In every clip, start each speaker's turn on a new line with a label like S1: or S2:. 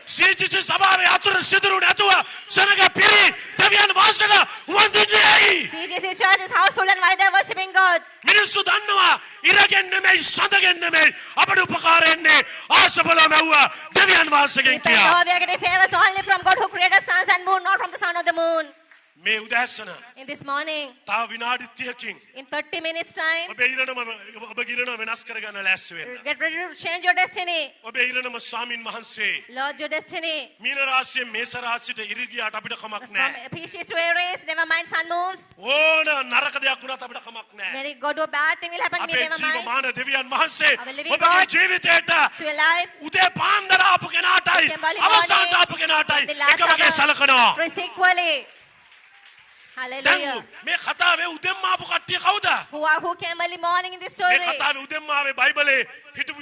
S1: සීජිත සභාවේ අතුරු සිදුරු නැතුව සනග පිරි දෙවියන් වහන්සේට වඳින්නේයි.
S2: CGC Church is house full and why they are worshiping God.
S1: මිනිස්සු දන්නවා ඉරගෙන් නෙමෙයි සඳගෙන් නෙමෙයි අපට උපකාර එන්නේ ආසබල මැව්ව දෙවියන් වහන්සේගෙන්
S2: People
S1: කියා.
S2: know we are getting favors only from God who created suns and moon, not from the sun or the moon.
S1: මේ උදෑසන
S2: In this morning,
S1: තා විනාඩි 30කින්
S2: in 30 minutes time,
S1: ඔබේ ඉරණම වෙනස් කරගන්න ලෑස්ති වෙන්න.
S2: get ready to change your destiny.
S1: ඔබේ ඉරණම ස්වාමින් වහන්සේ
S2: Lord, your destiny.
S1: මීන රාශියෙන් මේස රාශියට ඉරිගියාට අපිට කමක්
S2: From
S1: නැහැ.
S2: Pisces to Aries, never mind sun moves.
S1: ඕන නරක දෙයක් වුණත් අපිට කමක් නැහැ.
S2: Very good or bad thing will happen, we
S1: අපේ
S2: never mind.
S1: ජීවමාන දෙවියන් වහන්සේ
S2: Our living
S1: ඔබගේ
S2: God
S1: ජීවිතයට
S2: to your life,
S1: උදේ පාන්දර ආපු කෙනාටයි
S2: Symbolic
S1: අවසානට
S2: morning,
S1: ආපු කෙනාටයි
S2: the last
S1: එක වගේ
S2: hour,
S1: සලකනවා.
S2: treats equally.
S1: දැන්
S2: Hallelujah.
S1: මේ කතාවේ උදෙන්ම ආපු කට්ටිය කවුද?
S2: Who came early morning in this
S1: මේ
S2: story?
S1: කතාවේ උදෙන්ම ආවේ බයිබලේ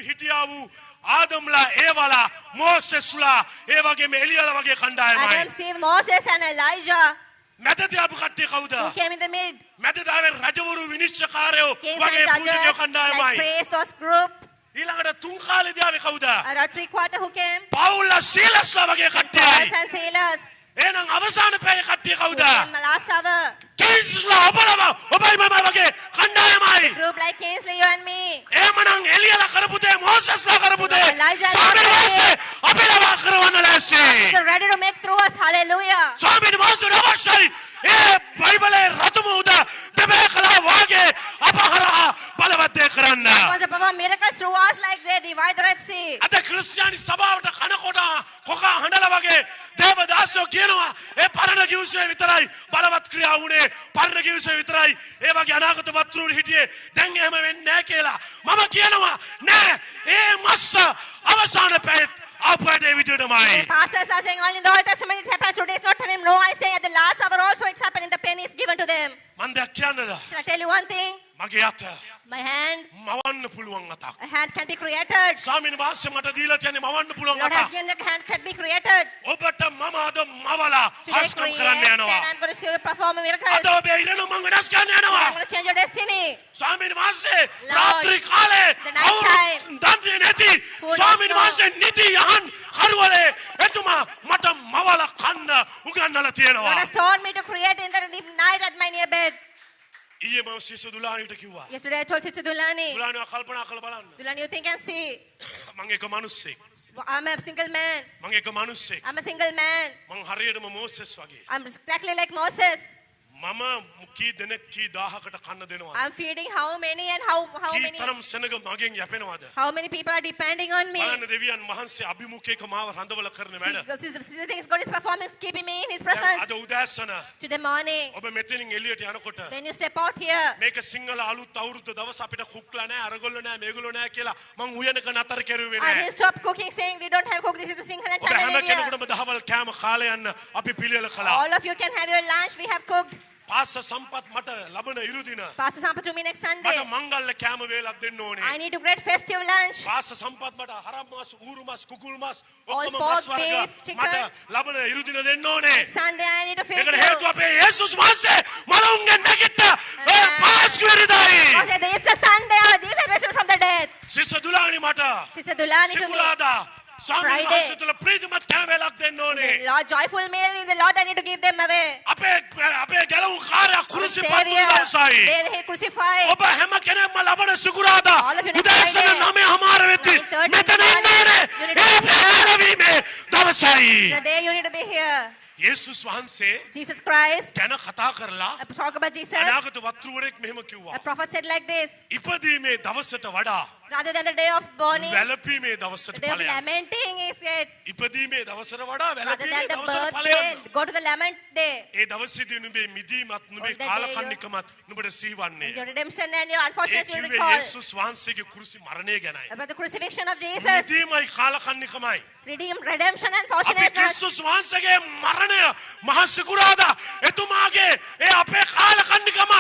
S1: හිටියා වූ ආදම්ලා ඒවලා මෝසෙස්ලා ඒ වගේම එලියලා වගේ කණ්ඩායමයි.
S2: Adam, Steve, Moses and Elijah.
S1: මැදදී ආපු කට්ටිය කවුද?
S2: Who came in the mid?
S1: මැදදී ආවේ රජවරු විනිශ්චයකාරයෝ
S2: Kings
S1: වගේ
S2: and
S1: පූජකයෝ
S2: judges, like
S1: කණ්ඩායමයි.
S2: Christos group.
S1: ඊළඟට තුන් කාලේදී ආවේ කවුද?
S2: Around 3/4 who came?
S1: පවුල්ලා සීලස්ලා වගේ
S2: Paul's
S1: කට්ටියයි.
S2: and sailors.
S1: එහෙනම් අවසාන පැය කට්ටිය කවුද?
S2: In the last hour.
S1: ජීසස්ලා ඔබලම ඔබයි මම වගේ කණ්ඩායමයි.
S2: Group like Kingsley, you and me.
S1: එහෙමනම් එලියලා කරපු දේ මෝසස්ලා කරපු දේ
S2: Elijah
S1: ස්වාමීන් වහන්සේ අපිට කරවන්න ලෑස්ති.
S2: So ready to make through us. Hallelujah.
S1: ස්වාමීන් වහන්සේ අවශ්‍යයි. ඒ බයිබලේ රතුම උද දෙබෑ කළා වාගේ අපහරා බලවත් දේ කරන්න.
S2: God will perform miracles through us like they divide the Red Sea.
S1: අද ක්‍රිස්තියානි සභාවට කනකොට කොකා හඬලා වගේ දේවදාසයෝ කියනවා ඒ පරණ කිව්සේ විතරයි බලවත් ක්‍රියා වුණේ පරණ කිව්සේ විතරයි ඒ වගේ අනාගත වතුරු හිටියේ දැන් එහෙම වෙන්නේ නැහැ කියලා මම කියනවා නෑ ඒ මස්ස අවසාන පැය අපේ විදියටමයි.
S2: Pastors are saying only in the Old Testament it happened. Today it's not happening. No, I say at the last hour also it's happening. The penny is given to them.
S1: මන් දෙයක් කියන්නද?
S2: Shall I tell you one thing?
S1: මගේ අත
S2: My hand,
S1: මවන්න පුළුවන් අතක්.
S2: a hand can be created.
S1: ස්වාමීන් වහන්සේ මට දීලා තියෙන්නේ මවන්න පුළුවන්
S2: Lord has
S1: අතක්.
S2: given a hand can be created.
S1: ඔබට මම අද මවලා
S2: Today
S1: හස්කම්
S2: create,
S1: කරන්න
S2: then
S1: යනවා.
S2: I'm going to show you perform a miracle.
S1: අද ඔබේ ඉරණ මං වෙනස් කරන්න යනවා.
S2: I'm going to change your destiny.
S1: ස්වාමීන් වහන්සේ
S2: Lord,
S1: රාත්‍රී කාලේ
S2: the night time,
S1: දන්නේ නැති
S2: who
S1: ස්වාමීන්
S2: does
S1: වහන්සේ නිදි යහන් හරුවලේ එතුමා මට මවලා කන්න උගන්වලා
S2: God
S1: තියෙනවා.
S2: has told me to create in the night at my near bed.
S1: ඊයේ මම සිසු දුලානිට කිව්වා.
S2: Yesterday I told Sister Dulani,
S1: දුලානිව කල්පනා කරලා බලන්න.
S2: Dulani, you think and see.
S1: මං එක මිනිස්සෙක්.
S2: I'm a single man.
S1: මං එක මිනිස්සෙක්.
S2: I'm a single man.
S1: මං හරියටම මෝසෙස් වගේ.
S2: I'm exactly like Moses.
S1: මම කී දෙනෙක් කී 1000කට කන්න දෙනවද?
S2: I'm feeding how many and how
S1: key
S2: many
S1: තරම් සෙනග මගෙන් යැපෙනවද?
S2: how many people are depending on me.
S1: බලන්න දෙවියන් වහන්සේ අභිමුඛයක මාව රඳවලා කරන වැඩ.
S2: See the things God is performing is keeping me in His
S1: දැන්
S2: presence.
S1: අද උදෑසන
S2: Today morning,
S1: ඔබ මෙතනින් එළියට යනකොට
S2: when you step out here,
S1: මේක සිංහල අලුත් අවුරුද්ද දවස අපිට කුක්ලා නැහැ අරගොල්ලෝ නැහැ මේගොල්ලෝ නැහැ කියලා මං උයනක නතර කෙරුවේ
S2: I
S1: නැහැ.
S2: didn't stop cooking saying we don't have cook. This is the Sinhala
S1: ඔබ හැම
S2: Tamil area.
S1: කෙනෙකුටම දහවල් කෑම කාලේ යන්න අපි පිළියෙල කළා.
S2: All of you can have your lunch. We have cooked.
S1: පාස සම්පත් මට ලබන ඉරුදින
S2: Pastor Sampa to me next Sunday.
S1: මට මංගල්‍ය කෑම වේලක් දෙන්න ඕනේ.
S2: I need to great festive lunch.
S1: පාස සම්පත් මට හරම් මාස් ඌරු මාස් කුකුල් මාස්
S2: All
S1: ඔක්කොම
S2: pork,
S1: මාස් වර්ග
S2: beef, chicken.
S1: මට ලබන ඉරුදින දෙන්න ඕනේ.
S2: Sunday I need to feed
S1: ඒකට
S2: you.
S1: හේතුව අපේ යේසුස් වහන්සේ මලුන්ගෙන් නැගිට ඒ පාස්කු ඉරිදායි.
S2: Because there is the Sunday or Jesus risen from the dead.
S1: Sister Dulani මට
S2: Sister Dulani to me.
S1: සිකුරාදා ස්වාමීන්
S2: Friday.
S1: වහන්සේ තුල ප්‍රීතිමත් කෑම වේලක් දෙන්න ඕනේ.
S2: The Lord, joyful meal in the Lord, I need to give them away.
S1: අපේ ගැලවුම් කාර්යය කුරුසි පත්
S2: Savior,
S1: දවසයි.
S2: they crucified.
S1: ඔබ හැම කෙනෙක්ම ලබන සිකුරාදා
S2: All of you next
S1: උදෑසන
S2: Friday.
S1: 9:00 වෙද්දී
S2: 9:30
S1: මෙතන ඉන්න ඕනේ. ඒ පැහැරවීමේ දවසයි.
S2: The day you need to be here.
S1: යේසුස් වහන්සේ
S2: Jesus Christ,
S1: ගැන කතා කරලා
S2: talk about Jesus.
S1: අනාගත වතුරුවරෙක් මෙහෙම කිව්වා.
S2: A prophet said like this,
S1: ඉපදීමේ දවසට වඩා
S2: rather than the day of burning,
S1: වැළපීමේ දවසට
S2: the day of
S1: ඵලයක්.
S2: lamenting is it.
S1: ඉපදීමේ දවසට වඩා
S2: Rather
S1: වැළපීමේ
S2: than the
S1: දවසට
S2: birthday,
S1: ඵලයක්.
S2: go to the lament day.
S1: ඒ දවසේදී නුඹේ මිදීමත් නුඹේ
S2: On the day
S1: කාලකන්නිකමත් නුඹට සිහිවන්නේ.
S2: Your redemption and your
S1: A
S2: unfortunate you
S1: කිව්වේ
S2: recall.
S1: යේසුස් වහන්සේගේ කුරුසි මරණය ගැනයි.
S2: About the crucifixion of Jesus,
S1: මිදීමයි කාලකන්නිකමයි.
S2: redemption and
S1: අපි
S2: fortunate.
S1: ක්‍රිස්තුස් වහන්සේගේ මරණය මහා සිකුරාදා එතුමාගේ ඒ අපේ කාලකන්නිකම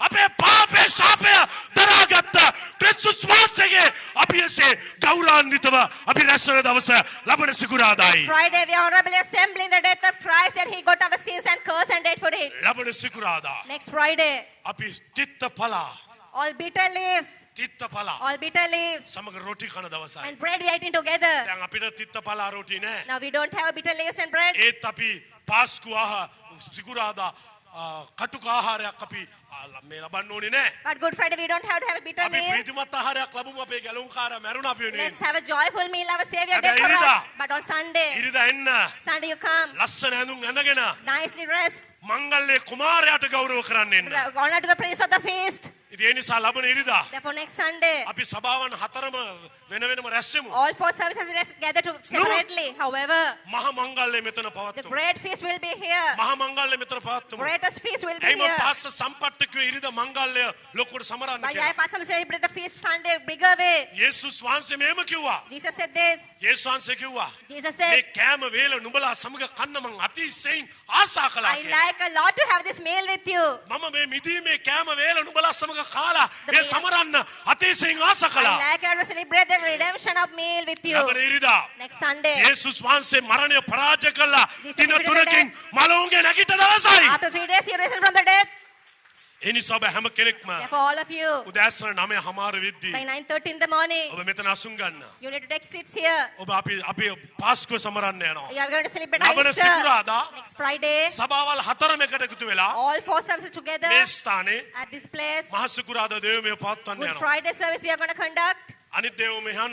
S1: අපේ පාපේ ශාපය දරාගත්ත ක්‍රිස්තුස් වහන්සේගේ අපි එසේ ගෞරවාන්විතව අපි රැස්වන දවස ලබන සිකුරාදායි.
S2: Friday, we are honorably assembling the death of Christ that He got our sins and curse and died for it.
S1: ලබන සිකුරාදා
S2: Next Friday,
S1: අපි තිත්ත පලා
S2: all bitter leaves
S1: තිත්ත පලා
S2: all bitter leaves,
S1: සමග රොටි කන දවසයි.
S2: and bread we are eating together.
S1: දැන් අපිට තිත්ත පලා රොටි නෑ.
S2: Now we don't have bitter leaves and bread.
S1: ඒත් අපි පාස්කු සිකුරාදා කටුක ආහාරයක් අපි මේ ලබන්න ඕනේ නෑ.
S2: But Good Friday we don't have to have a bitter
S1: අපි
S2: meal.
S1: ප්‍රීතිමත් ආහාරයක් ලැබුම අපේ ගැලුම්කාරයා මැරුණ අපි වෙනුවෙන්.
S2: Let's have a joyful meal. Our Savior
S1: Abba,
S2: did for
S1: irida.
S2: us. But on Sunday,
S1: ඉරිදා එන්න
S2: Sunday you come,
S1: ලස්සන ඇඳුම් ඇඳගෙන
S2: nicely dressed,
S1: මංගල්‍ය කුමාරයාට ගෞරව කරන්න එන්න.
S2: honor to the prince of the feast.
S1: ඉතින් ඒ නිසා ලබන ඉරිදා
S2: Therefore next Sunday,
S1: අපි සභාවන් හතරම වෙන වෙනම රැස්වෙමු.
S2: all four services let's gather to separately. However,
S1: මහා මංගල්‍ය මෙතන
S2: the
S1: පවත්වමු.
S2: great feast will be here.
S1: මහා මංගල්‍ය මෙතන පවත්වමු.
S2: Greatest feast will be
S1: එයිම
S2: here.
S1: පාස්ස සම්පත්තිකව ඉරිදා මංගල්‍ය ලොකුට සමරන්න
S2: But
S1: කියලා.
S2: I personally celebrate the feast Sunday bigger way.
S1: යේසුස් වහන්සේ මෙහෙම කිව්වා.
S2: Jesus said this.
S1: යේසුස් වහන්සේ කිව්වා
S2: Jesus
S1: මේ
S2: said,
S1: කෑම වේල නුඹලා සමග කන්න මං අතිශයින් ආසා කළා
S2: I
S1: කියලා.
S2: like a lot to have this meal with you.
S1: මම මේ මිදීමේ කෑම වේල නුඹලා සමග කාලා
S2: The
S1: ඒ සමරන්න අතිශයින් ආසා
S2: I
S1: කළා.
S2: like to celebrate the redemption of meal with you.
S1: ලබන ඉරිදා
S2: Next Sunday,
S1: යේසුස් වහන්සේ මරණය පරාජය කළා.
S2: Jesus
S1: දින
S2: defeated
S1: 3කින් මලවුන්ගේ නැගිට දවසයි.
S2: after 3 days he risen from the dead.
S1: ඒ නිසා ඔබ හැම කෙනෙක්ම
S2: Therefore all of you,
S1: උදෑසන 9 හමාර වෙද්දී
S2: by 9:30 in the morning,
S1: ඔබ මෙතන අසුන් ගන්න.
S2: you need to take seats here.
S1: ඔබ අපි පාස්කුව සමරන්න යනවා.
S2: You are going to celebrate
S1: ලබන
S2: Easter.
S1: සිකුරාදා
S2: Next Friday,
S1: සභාවල් හතරම එකට එකතු වෙලා
S2: all four services together
S1: මේ ස්ථානයේ
S2: at this place.
S1: මහ සිකුරාදා දේවමය පවත්වන්න
S2: Good
S1: යනවා.
S2: Friday service we are going to conduct.
S1: අනිත් දේවමයන්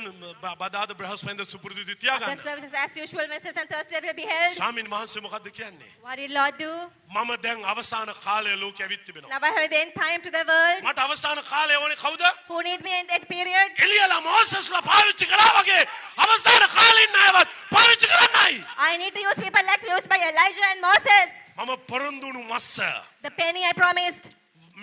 S1: බදාද බ්‍රහස්පතින්ද සුපුරුදු
S2: The
S1: තියාගන්න.
S2: services as usual Wednesdays and Thursdays will be held.
S1: ස්වාමීන් වහන්සේ මොකද්ද කියන්නේ?
S2: What did Lord do?
S1: මම දැන් අවසාන කාලය ලෝකෙ ඇවිත් තිබෙනවා.
S2: Now I have the end time to the world.
S1: මට අවසාන කාලය ඕනේ කවුද?
S2: Who need me in that period?
S1: එලියලා මෝසස්ලා පාවිච්චි කළා වගේ අවසාන කාලින් ණයවත් පාවිච්චි කරන්නයි.
S2: I need to use people like used by Elijah and Moses.
S1: මම පොරොන්දුණු මස්ස
S2: The penny I promised.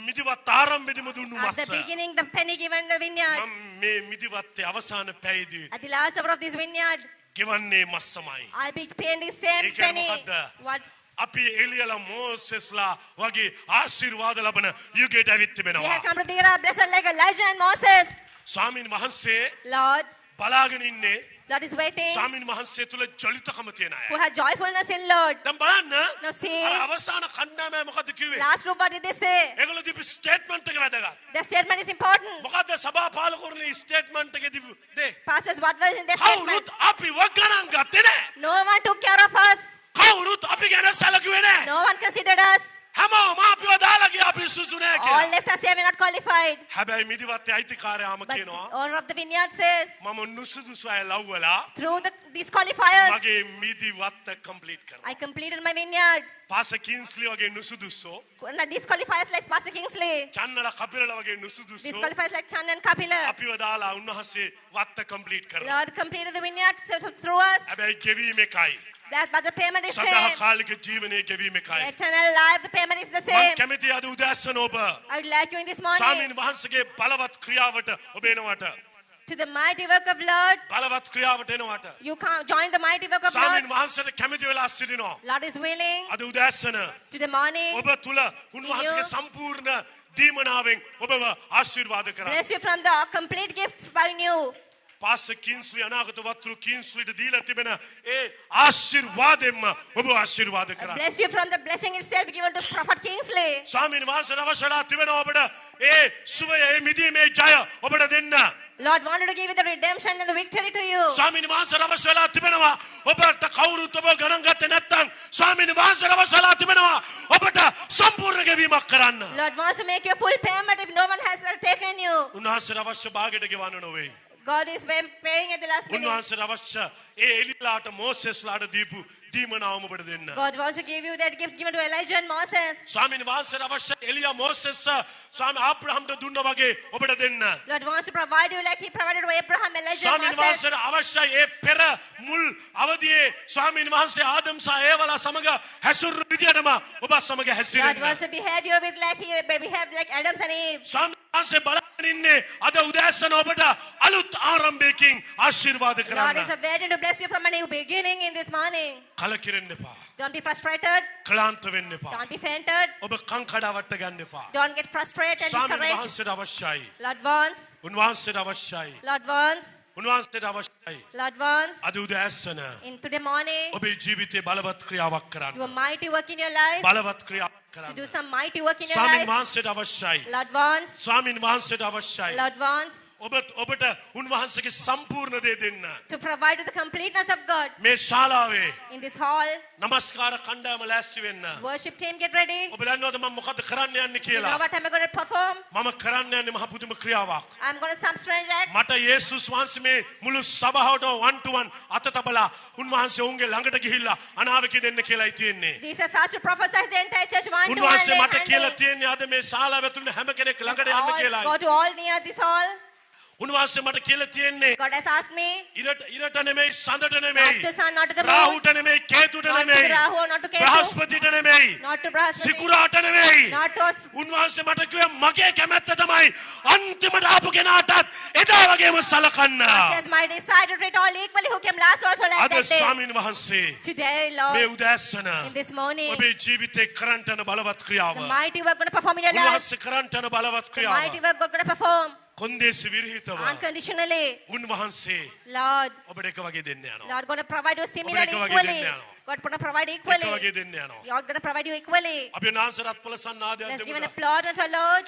S1: මිදිවත් ආරම්භෙදිම දුන්නු
S2: At the
S1: මස්ස.
S2: beginning, the penny given the vineyard.
S1: මම මේ මිදිවත්තේ අවසාන පැයදී
S2: At the last hour of this vineyard,
S1: ගෙවන්නේ මස්සමයි.
S2: I'll be paying the same
S1: ඒ කියන්නේ
S2: penny.
S1: මොකද්ද?
S2: What?
S1: අපි එලියලා මෝසස්ලා වගේ ආශිර්වාද ලබන යුගයට ඇවිත්
S2: We
S1: තිබෙනවා.
S2: have come to the era blessed like Elijah and Moses.
S1: ස්වාමීන් වහන්සේ
S2: Lord,
S1: බලාගෙන ඉන්නේ
S2: Lord is waiting.
S1: ස්වාමීන් වහන්සේ තුල ජලිතකම තියෙන
S2: Who
S1: අය.
S2: has joyfulness in Lord.
S1: දැන් බලන්න
S2: Now see,
S1: අර අවසාන කණ්ඩායම මොකද්ද කිව්වේ?
S2: last group, what did they say?
S1: ඒගොල්ලෝ දීපු ස්ටේට්මන්ට් එක වැදගත්.
S2: The statement is important.
S1: මොකද්ද සභා පාලකවරුන්ගේ ස්ටේට්මන්ට් එකේ දීපු දේ?
S2: Pastors, what was in their statement?
S1: කවුරුත් අපි වගණන් ගත්තේ නැහැ.
S2: No one took care of us.
S1: කවුරුත් අපි ගැන සැලකුවේ නැහැ.
S2: No one considered us.
S1: හැමෝම අපිව දාලා ගියා අපි සුසු නැහැ
S2: All
S1: කියලා.
S2: left us here, we're not qualified.
S1: හැබැයි මිදිවත්තේ අයිතිකාරයාම
S2: But the
S1: කියනවා
S2: owner of the vineyard says,
S1: මම නුසුදුසු අය ලව්වලා
S2: through the disqualifiers,
S1: මගේ මිදිවත්ත කම්ප්ලීට් කරනවා.
S2: I completed my vineyard.
S1: පාස කින්ස්ලි වගේ නුසුදුස්සෝ
S2: And the disqualifiers like Pastor Kingsley,
S1: චන්නල කපිරල වගේ නුසුදුස්සෝ
S2: disqualifiers like Chan and Kapila.
S1: අපිව දාලා උන්වහන්සේ වත්ත කම්ප්ලීට් කරනවා.
S2: Lord completed the vineyard through us.
S1: හැබැයි ගෙවීම එකයි.
S2: But the payment is
S1: සදා
S2: same.
S1: කාලික ජීවනයේ ගෙවීම එකයි.
S2: Eternal life, the payment is the
S1: මම
S2: same.
S1: කැමති අද උදෑසන ඔබ
S2: I would like you in this morning
S1: ස්වාමීන් වහන්සේගේ බලවත් ක්‍රියාවට ඔබ එනවට
S2: to the mighty work of Lord.
S1: බලවත් ක්‍රියාවට එනවට
S2: You come join the mighty work of Lord.
S1: ස්වාමීන් වහන්සේට කැමති වෙලා සිටිනවා.
S2: Lord is willing
S1: අද උදෑසන
S2: to the morning
S1: ඔබ තුල උන්වහන්සේගේ සම්පූර්ණ දීමනාවෙන් ඔබව ආශිර්වාද කරා.
S2: bless you from the complete gifts by you.
S1: පාස කින්ස්ලි අනාගත වතුරු කින්ස්ලිට දීලා තිබෙන ඒ ආශිර්වාදෙන්ම ඔබ ආශිර්වාද කරා.
S2: Bless you from the blessing itself given to Prophet Kingsley.
S1: ස්වාමීන් වහන්සේට අවශ්‍යලා තිබෙන ඔබට ඒ සුවය ඒ මිදීමේ ජය ඔබට දෙන්න.
S2: Lord wanted to give you the redemption and the victory to you.
S1: ස්වාමීන් වහන්සේට අවශ්‍යලා තිබෙනවා ඔබට කවුරුත් ඔබ ගණන් ගත්තේ නැත්නම් ස්වාමීන් වහන්සේට අවශ්‍යලා තිබෙනවා ඔබට සම්පූර්ණ ගෙවීමක් කරන්න.
S2: Lord wants to make you a full payment if no one has taken you.
S1: උන්වහන්සේට අවශ්‍ය භාගයට ගෙවන්න නොවේ.
S2: God is paying at the last minute.
S1: උන්වහන්සේට අවශ්‍ය ඒ එලිලාට මෝසෙස්ලාට දීපු දීමනාවම ඔබට දෙන්න.
S2: God wants to give you that gift given to Elijah and Moses.
S1: ස්වාමීන් වහන්සේට අවශ්‍ය එලියා මෝසෙස් ස්වාමී ආබ්‍රහම්ට දුන්නා වගේ ඔබට දෙන්න.
S2: Lord wants to provide you like he provided to Abraham, Elijah and
S1: ස්වාමීන්
S2: Moses.
S1: වහන්සේට අවශ්‍යයි ඒ පෙර මුල් අවදියේ ස්වාමීන් වහන්සේ ආදම් සහ ඒවලා සමග හැසිරුණු විදියටම ඔබ සමග
S2: God
S1: හැසිරෙන්න.
S2: wants to behave you with like he behaved like Adam and Eve.
S1: ස්වාමීන් වහන්සේ බලන්න ඉන්නේ අද උදෑසන ඔබට අලුත් ආරම්භයකින් ආශිර්වාද
S2: Lord
S1: කරන්න.
S2: is waiting to bless you from a new beginning in this morning.
S1: කලකිරෙන්න එපා.
S2: Don't be frustrated.
S1: ක්ලාන්ත වෙන්න එපා.
S2: Don't be fainted.
S1: ඔබ කං කඩාවට ගන්න එපා.
S2: Don't get frustrated and
S1: ස්වාමීන්
S2: discouraged.
S1: වහන්සේට අවශ්‍යයි.
S2: Lord wants.
S1: උන්වහන්සේට අවශ්‍යයි.
S2: Lord wants.
S1: උන්වහන්සේට අවශ්‍යයි.
S2: Lord wants.
S1: අද උදෑසන
S2: Into the morning.
S1: ඔබේ ජීවිතේ බලවත් ක්‍රියාවක්
S2: Do
S1: කරන්න.
S2: a mighty work in your life.
S1: බලවත් ක්‍රියාවක්
S2: to do
S1: කරන්න.
S2: some mighty work in your
S1: ස්වාමින්
S2: life.
S1: වහන්සේට අවශ්‍යයි.
S2: Lord wants,
S1: ස්වාමින් වහන්සේට අවශ්‍යයි.
S2: Lord wants
S1: ඔබට උන්වහන්සේගේ සම්පූර්ණ දේ දෙන්න.
S2: to provide you the completeness of God
S1: මේ ශාලාවේ
S2: in this hall.
S1: නමස්කාර කණ්ඩායම ලෑස්ති වෙන්න.
S2: Worship team, get ready.
S1: ඔබ දන්නවද මම මොකද කරන්න යන්නේ
S2: You know
S1: කියලා?
S2: what am I going to perform?
S1: මම කරන්න යන්නේ මහ පුදුම ක්‍රියාවක්.
S2: I'm going to some strange act.
S1: මට යේසුස් වහන්සේ මේ මුළු සභාවට 1 to 1 අත තබලා උන්වහන්සේ උන්ගේ ළඟට ගිහිල්ලා අනාවකි දෙන්න කියලායි තියෙන්නේ.
S2: Jesus asked to prophesy to the entire church one to one.
S1: උන්වහන්සේ
S2: lay
S1: මට කියලා
S2: handing.
S1: තියෙන්නේ අද මේ ශාලාව ඇතුළේ හැම කෙනෙක් ළඟට යන්න
S2: All,
S1: කියලායි.
S2: go to all near this hall.
S1: උන්වහන්සේ මට කියලා තියෙන්නේ
S2: God has asked me
S1: ඉරට නෙමෙයි සඳට
S2: not
S1: නෙමෙයි
S2: to sun, not to the moon,
S1: රාහුට නෙමෙයි කේතුට
S2: not to
S1: නෙමෙයි
S2: Rahu, not to Ketu,
S1: බ්‍රහස්පතිට නෙමෙයි
S2: not to Brahaspati,
S1: සිකුරාට නෙමෙයි
S2: not to
S1: උන්වහන්සේ මට කිව්වේ මගේ කැමැත්ත තමයි අන්තිමට ආපු කෙනාටත් එදා වගේම සලකන්න.
S2: says, my desire to treat all equally who came last also like
S1: අද
S2: that day.
S1: ස්වාමීන් වහන්සේ
S2: Today,
S1: මේ
S2: Lord,
S1: උදෑසන
S2: in this morning,
S1: ඔබේ ජීවිතේ කරන්ට යන බලවත් ක්‍රියාව
S2: the mighty work going to perform in your life.
S1: උන්වහන්සේ කරන්ට යන බලවත්
S2: The mighty
S1: ක්‍රියාව
S2: work God going to perform
S1: කොන්දේසි විරහිතව
S2: unconditionally.
S1: උන්වහන්සේ
S2: Lord,
S1: ඔබට එක වගේ දෙන්න යනවා.
S2: Lord going to provide you similarly
S1: ඔබට එක වගේ
S2: equally.
S1: දෙන්න යනවා.
S2: God going to provide
S1: එක
S2: equally.
S1: වගේ දෙන්න යනවා.
S2: God going to provide you equally.
S1: අපි නාසරත් පොළ සන්නාදයක්
S2: Let's give an
S1: දෙමුද?
S2: applaud unto our Lord.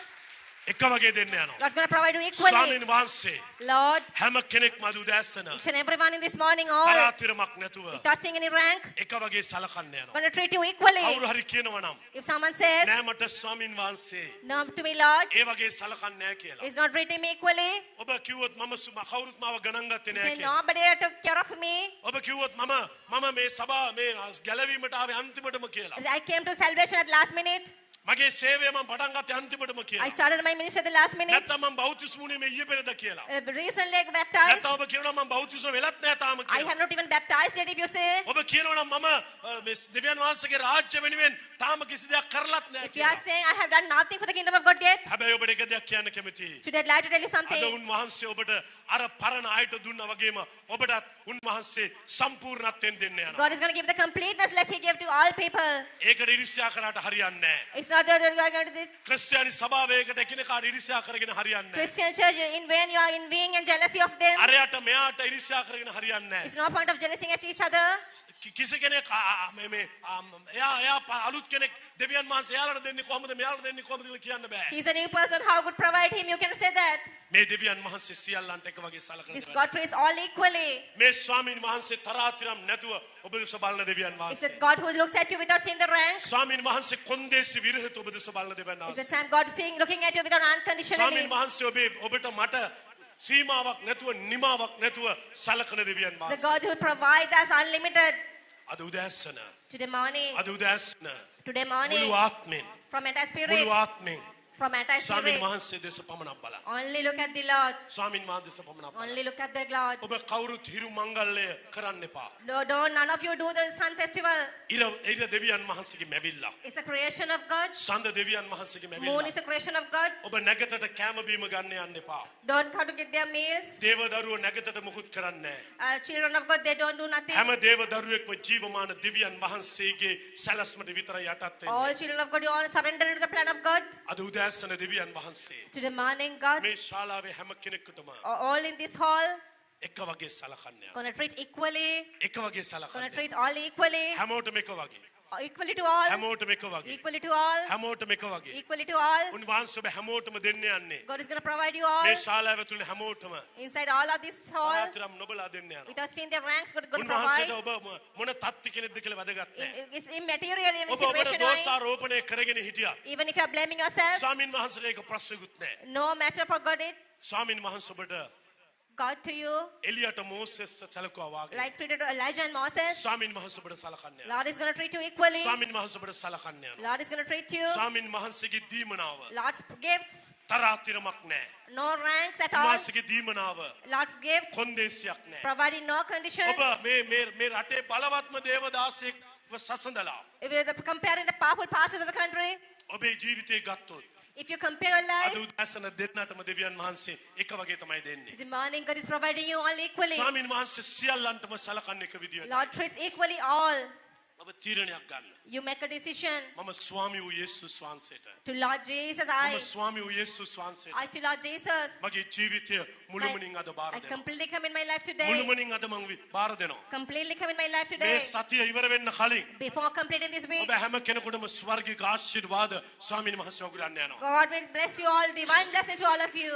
S1: එක වගේ දෙන්න යනවා.
S2: Lord going to provide you equally.
S1: ස්වාමීන් වහන්සේ
S2: Lord,
S1: හැම කෙනෙක්ම අද උදෑසන
S2: each and everyone in this morning, all
S1: තරාතිරමක් නැතුව
S2: without seeing any rank,
S1: එක වගේ සලකන්න යනවා.
S2: going to treat you equally.
S1: කවුරු හරි කියනවා නම්
S2: If someone says,
S1: නෑ මට ස්වාමීන් වහන්සේ
S2: no to me, Lord,
S1: ඒ වගේ සලකන්නේ නෑ කියලා.
S2: is not treating me equally.
S1: ඔබ කිව්වොත් මම කවුරුත් මාව ගණන් ගත්තේ නෑ
S2: Say,
S1: කියලා.
S2: nobody took care of me.
S1: ඔබ කිව්වොත් මම මේ සභාව මේ ගැලවීමට ආවේ අන්තිමටම කියලා.
S2: I came to salvation at last minute.
S1: මගේ සේවය මම පටන් ගත්තේ අන්තිමටම
S2: I
S1: කියලා.
S2: started my ministry at the last minute.
S1: නැත්නම් මම බෞද්ධිස්මුනේ මේ ඊයේ පෙරේද කියලා.
S2: Recently baptized.
S1: නැත්නම් ඔබ කියනවා මම බෞද්ධිස්ම වෙලත් නෑ තාම
S2: I
S1: කියලා.
S2: have not even baptized yet, if you say.
S1: ඔබ කියනවා නම් මම මේ දෙවියන් වහන්සේගේ රාජ්‍ය වෙනුවෙන් තාම කිසි දෙයක් කරලත් නෑ
S2: If you are
S1: කියලා.
S2: saying, I have done nothing for the kingdom of God yet,
S1: හැබැයි ඔබට එක දෙයක් කියන්න කැමතියි.
S2: today I'd like to tell you
S1: අද
S2: something.
S1: උන්වහන්සේ ඔබට අර පරණ ආයත දුන්නා වගේම ඔබටත් උන්වහන්සේ සම්පූර්ණත්වයෙන් දෙන්න යනවා.
S2: God is going to give the completeness like He gave to all people.
S1: ඒකට ඉරිසියා කරාට හරියන්නේ නැහැ.
S2: It's not that you are going to the
S1: ක්‍රිස්තියානි සභාවයකට එකිනෙකාට ඉරිසියා කරගෙන හරියන්නේ නැහැ.
S2: Christian church in vain you are envying and jealousy of them.
S1: අරයට මෙයාට ඉරිසියා කරගෙන හරියන්නේ
S2: It's
S1: නැහැ.
S2: no point of jealousy at each other.
S1: කිසි කෙනෙක් මේ එයා අලුත් කෙනෙක් දෙවියන් වහන්සේ එයාලට දෙන්නේ කොහොමද මෙයාලට දෙන්නේ කොහොමද කියලා කියන්න බෑ.
S2: He's a new person. How could provide him? You can say that.
S1: මේ දෙවියන් වහන්සේ සියල්ලන්ට එක වගේ සලකන
S2: This
S1: දෙවියන්.
S2: God treats all equally.
S1: මේ ස්වාමීන් වහන්සේ තරාතිරම් නැතුව ඔබ දෙස බලන දෙවියන්
S2: It's
S1: වහන්සේ.
S2: the God who looks at you without seeing the rank.
S1: ස්වාමීන් වහන්සේ කොන්දේසි විරහිත ඔබ දෙස බලන දෙවියන්
S2: It's the
S1: වහන්සේ.
S2: time God is seeing, looking at you without unconditionally.
S1: ස්වාමීන් වහන්සේ ඔබට මට සීමාවක් නැතුව නිමාවක් නැතුව සලකන දෙවියන්
S2: The
S1: වහන්සේ.
S2: God who provides us unlimited.
S1: අද උදෑසන
S2: Today morning,
S1: අද උදෑසන
S2: today
S1: මුළු
S2: morning,
S1: ආත්මෙන්
S2: from entire spirit,
S1: මුළු ආත්මෙන්
S2: from entire
S1: ස්වාමීන්
S2: spirit,
S1: වහන්සේ දෙස පමණක් බලන්න.
S2: only look at the Lord.
S1: ස්වාමීන් වහන්සේ දෙස පමණක් බලන්න.
S2: Only look at the Lord.
S1: ඔබ කවුරුත් හිරු මංගල්‍යය කරන්න එපා.
S2: No, don't, none of you do the sun festival.
S1: ඉර දෙවියන් වහන්සේගේ මැවිල්ල.
S2: It's a creation of God.
S1: සඳ දෙවියන් වහන්සේගේ
S2: Moon
S1: මැවිල්ල.
S2: is a creation of God.
S1: ඔබ නැගතට කෑම බීම ගන්න යන්න එපා.
S2: Don't come to get their meals.
S1: දේව දරුවෝ නැගතට මුකුත් කරන්නේ නැහැ.
S2: Children of God, they don't do nothing.
S1: හැම දේව දරුවෙක්ම ජීවමාන දෙවියන් වහන්සේගේ සැලැස්මට විතරයි යටත් වෙන්නේ.
S2: All children of God, you all surrender to the plan of God.
S1: අද උදෑසන දෙවියන් වහන්සේ
S2: Today morning, God,
S1: මේ ශාලාවේ හැම කෙනෙකුටම
S2: all in this hall,
S1: එක වගේ සලකන්න යනවා.
S2: gonna treat equally,
S1: එක වගේ
S2: gonna
S1: සලකන්න.
S2: treat all equally,
S1: හැමෝටම එක වගේ.
S2: equally to all,
S1: හැමෝටම එක වගේ.
S2: equally to all,
S1: හැමෝටම එක වගේ.
S2: equally to all.
S1: උන්වහන්සේ ඔබ හැමෝටම දෙන්න යන්නේ.
S2: God is gonna provide you all
S1: මේ ශාලාව ඇතුළේ හැමෝටම
S2: inside all of this hall.
S1: තරාතිරම් නොබලා දෙන්න යනවා.
S2: Without seeing the ranks, God is gonna
S1: උන්වහන්සේට
S2: provide.
S1: ඔබ මොන තත්ති කෙනෙක්ද කියලා වැදගත් නැහැ.
S2: It's immaterial in
S1: ඔබ ඔබට
S2: situation. you're in.
S1: දෝෂාරෝපණය කරගෙන හිටියා.
S2: Even if you are blaming yourself,
S1: ස්වාමින් වහන්සේට ඒක ප්‍රශ්නකුත් නැහැ.
S2: no matter for God, it
S1: ස්වාමින් වහන්සේ ඔබට
S2: God to you,
S1: එලියට මෝසෙස්ට සැලකුවා වාගේ.
S2: like treated Elijah and Moses.
S1: ස්වාමින් වහන්සේ ඔබට සලකන්න යනවා.
S2: Lord is gonna treat you equally.
S1: ස්වාමින් වහන්සේ ඔබට සලකන්න යනවා.
S2: Lord is gonna treat you.
S1: ස්වාමින් වහන්සේගේ දීමනාව
S2: Lord's gifts,
S1: තරාතිරමක් නැහැ.
S2: no ranks at all.
S1: උන්වහන්සේගේ දීමනාව
S2: Lord's gifts,
S1: කොන්දේසියක් නැහැ.
S2: providing no conditions.
S1: ඔබ මේ රටේ බලවත්ම දේවදාසයෙක්ව සසඳලා
S2: If you're comparing the powerful pastors of the country,
S1: ඔබේ ජීවිතේ ගත්තොත්
S2: if you compare your
S1: අද
S2: life,
S1: උදෑසන දෙන්නටම දෙවියන් වහන්සේ එක වගේ තමයි දෙන්නේ.
S2: today morning God is providing you all equally.
S1: ස්වාමින් වහන්සේ සියල්ලන්ටම සලකන්නේ එක විදියට.
S2: Lord treats equally all.
S1: ඔබ තීරණයක් ගන්න.
S2: You make a decision
S1: මම ස්වාමී වූ යේසුස් වහන්සේට.
S2: to Lord Jesus.
S1: මම ස්වාමී වූ යේසුස් වහන්සේට.
S2: I to Lord Jesus.
S1: මගේ ජීවිතය මුළුමනින් අද බාර
S2: I
S1: දෙනවා.
S2: completely come in my life today.
S1: මුළුමනින් අද මම බාර දෙනවා.
S2: Completely come in my life
S1: මේ
S2: today.
S1: සතිය ඉවර වෙන්න කලින්
S2: Before completing this week,
S1: ඔබ හැම කෙනෙකුටම ස්වර්ගික ආශිර්වාද ස්වාමීන් වහන්සේ ඔගලන්න යනවා.
S2: God will bless you all. Divine blessing to all of you.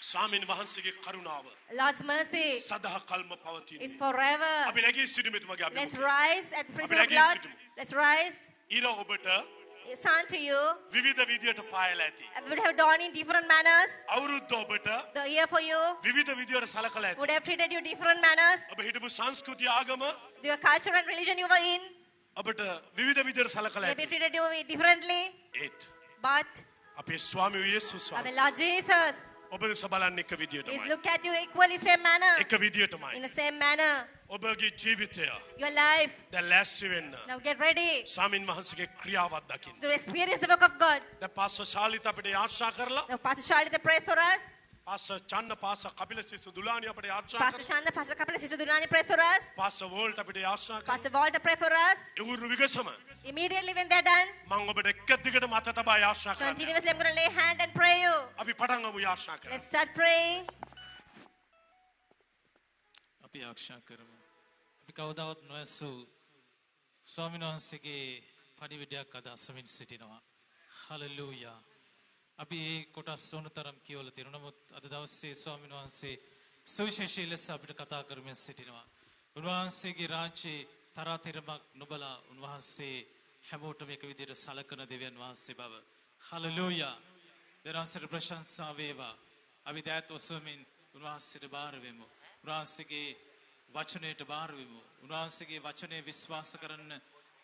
S1: ස්වාමීන් වහන්සේගේ කරුණාව
S2: Lord's mercy
S1: සදා කල්ම පවතින.
S2: is forever.
S1: අපි නැගී සිටිමු එතුමාගේ
S2: Let's
S1: අභිමුඛයෙන්.
S2: rise at the presence of
S1: අපි
S2: Lord.
S1: සිටිමු.
S2: Let's rise.
S1: ඊර ඔබට
S2: It's unto you.
S1: විවිධ විදියට පායලා ඇති.
S2: I would have done in different manners.
S1: අවුරුද්ද ඔබට
S2: The year for you
S1: විවිධ විදියට සලකලා ඇති.
S2: would have treated you different manners.
S1: ඔබ හිටපු සංස්කෘතිය ආගම
S2: Your culture and religion you were in,
S1: ඔබට විවිධ විදියට සලකලා
S2: maybe
S1: ඇති.
S2: treated you differently.
S1: ඒත්
S2: But
S1: අපේ ස්වාමී වූ යේසුස්
S2: our
S1: වහන්සේ
S2: Lord Jesus
S1: ඔබ දෙස බලන්නේ එක
S2: is
S1: විදියටමයි.
S2: look at you equally same manner.
S1: එක විදියටමයි.
S2: In the same manner.
S1: ඔබගේ ජීවිතය
S2: Your life.
S1: දැන් ලෑස්ති වෙන්න
S2: Now get ready
S1: ස්වාමීන් වහන්සේගේ ක්‍රියාවක් දකින්න.
S2: to experience the work of God.
S1: දැන් පාස්ටර් ශාලිත් අපිට ආශා කරලා
S2: Now Pastor Charlie, the praise for us.
S1: Pastor Channa pastor Kapila සිසු දුලානි අපිට ආශා
S2: Pastor
S1: කරලා
S2: Chanda, Pastor Kapila, Sister Dulani, praise for us.
S1: Pastor volt අපිට ආශා කරලා
S2: Pastor Walter, pray for us.
S1: ඉවුරු විගසම
S2: Immediately when they're done,
S1: මම ඔබට එක දිගට මත තබා ආශා කරනවා.
S2: continuously I'm going to lay hand and pray you.
S1: අපි පටන් ගමු ආශා කරලා.
S2: Let's start praying.
S3: අපි ආරක්ෂා කරමු. අපි කවදාවත් නොඇසූ ස්වාමීන් වහන්සේගේ පණිවිඩයක් අද අසමින් සිටිනවා. හලෙලූයා. අපි ඒ කොටස් ඕනතරම් කියවලා තියෙනවා. නමුත් අද දවසේ ස්වාමීන් වහන්සේ සුවිශේෂී ලෙස අපිට කතා කරමින් සිටිනවා. උන්වහන්සේගේ රාජ්‍යයේ තරාතිරමක් නොබලා උන්වහන්සේ හැමෝටම එක විදිහට සලකන දෙවියන් වහන්සේ බව. හලෙලූයා. දෙනාසර ප්‍රශංසා වේවා. අපි දෑත් ඔසවමින් උන්වහන්සේට බාර වෙමු. උන්වහන්සේගේ වචනයට බාර වෙමු. උන්වහන්සේගේ වචනය විශ්වාස කරන්න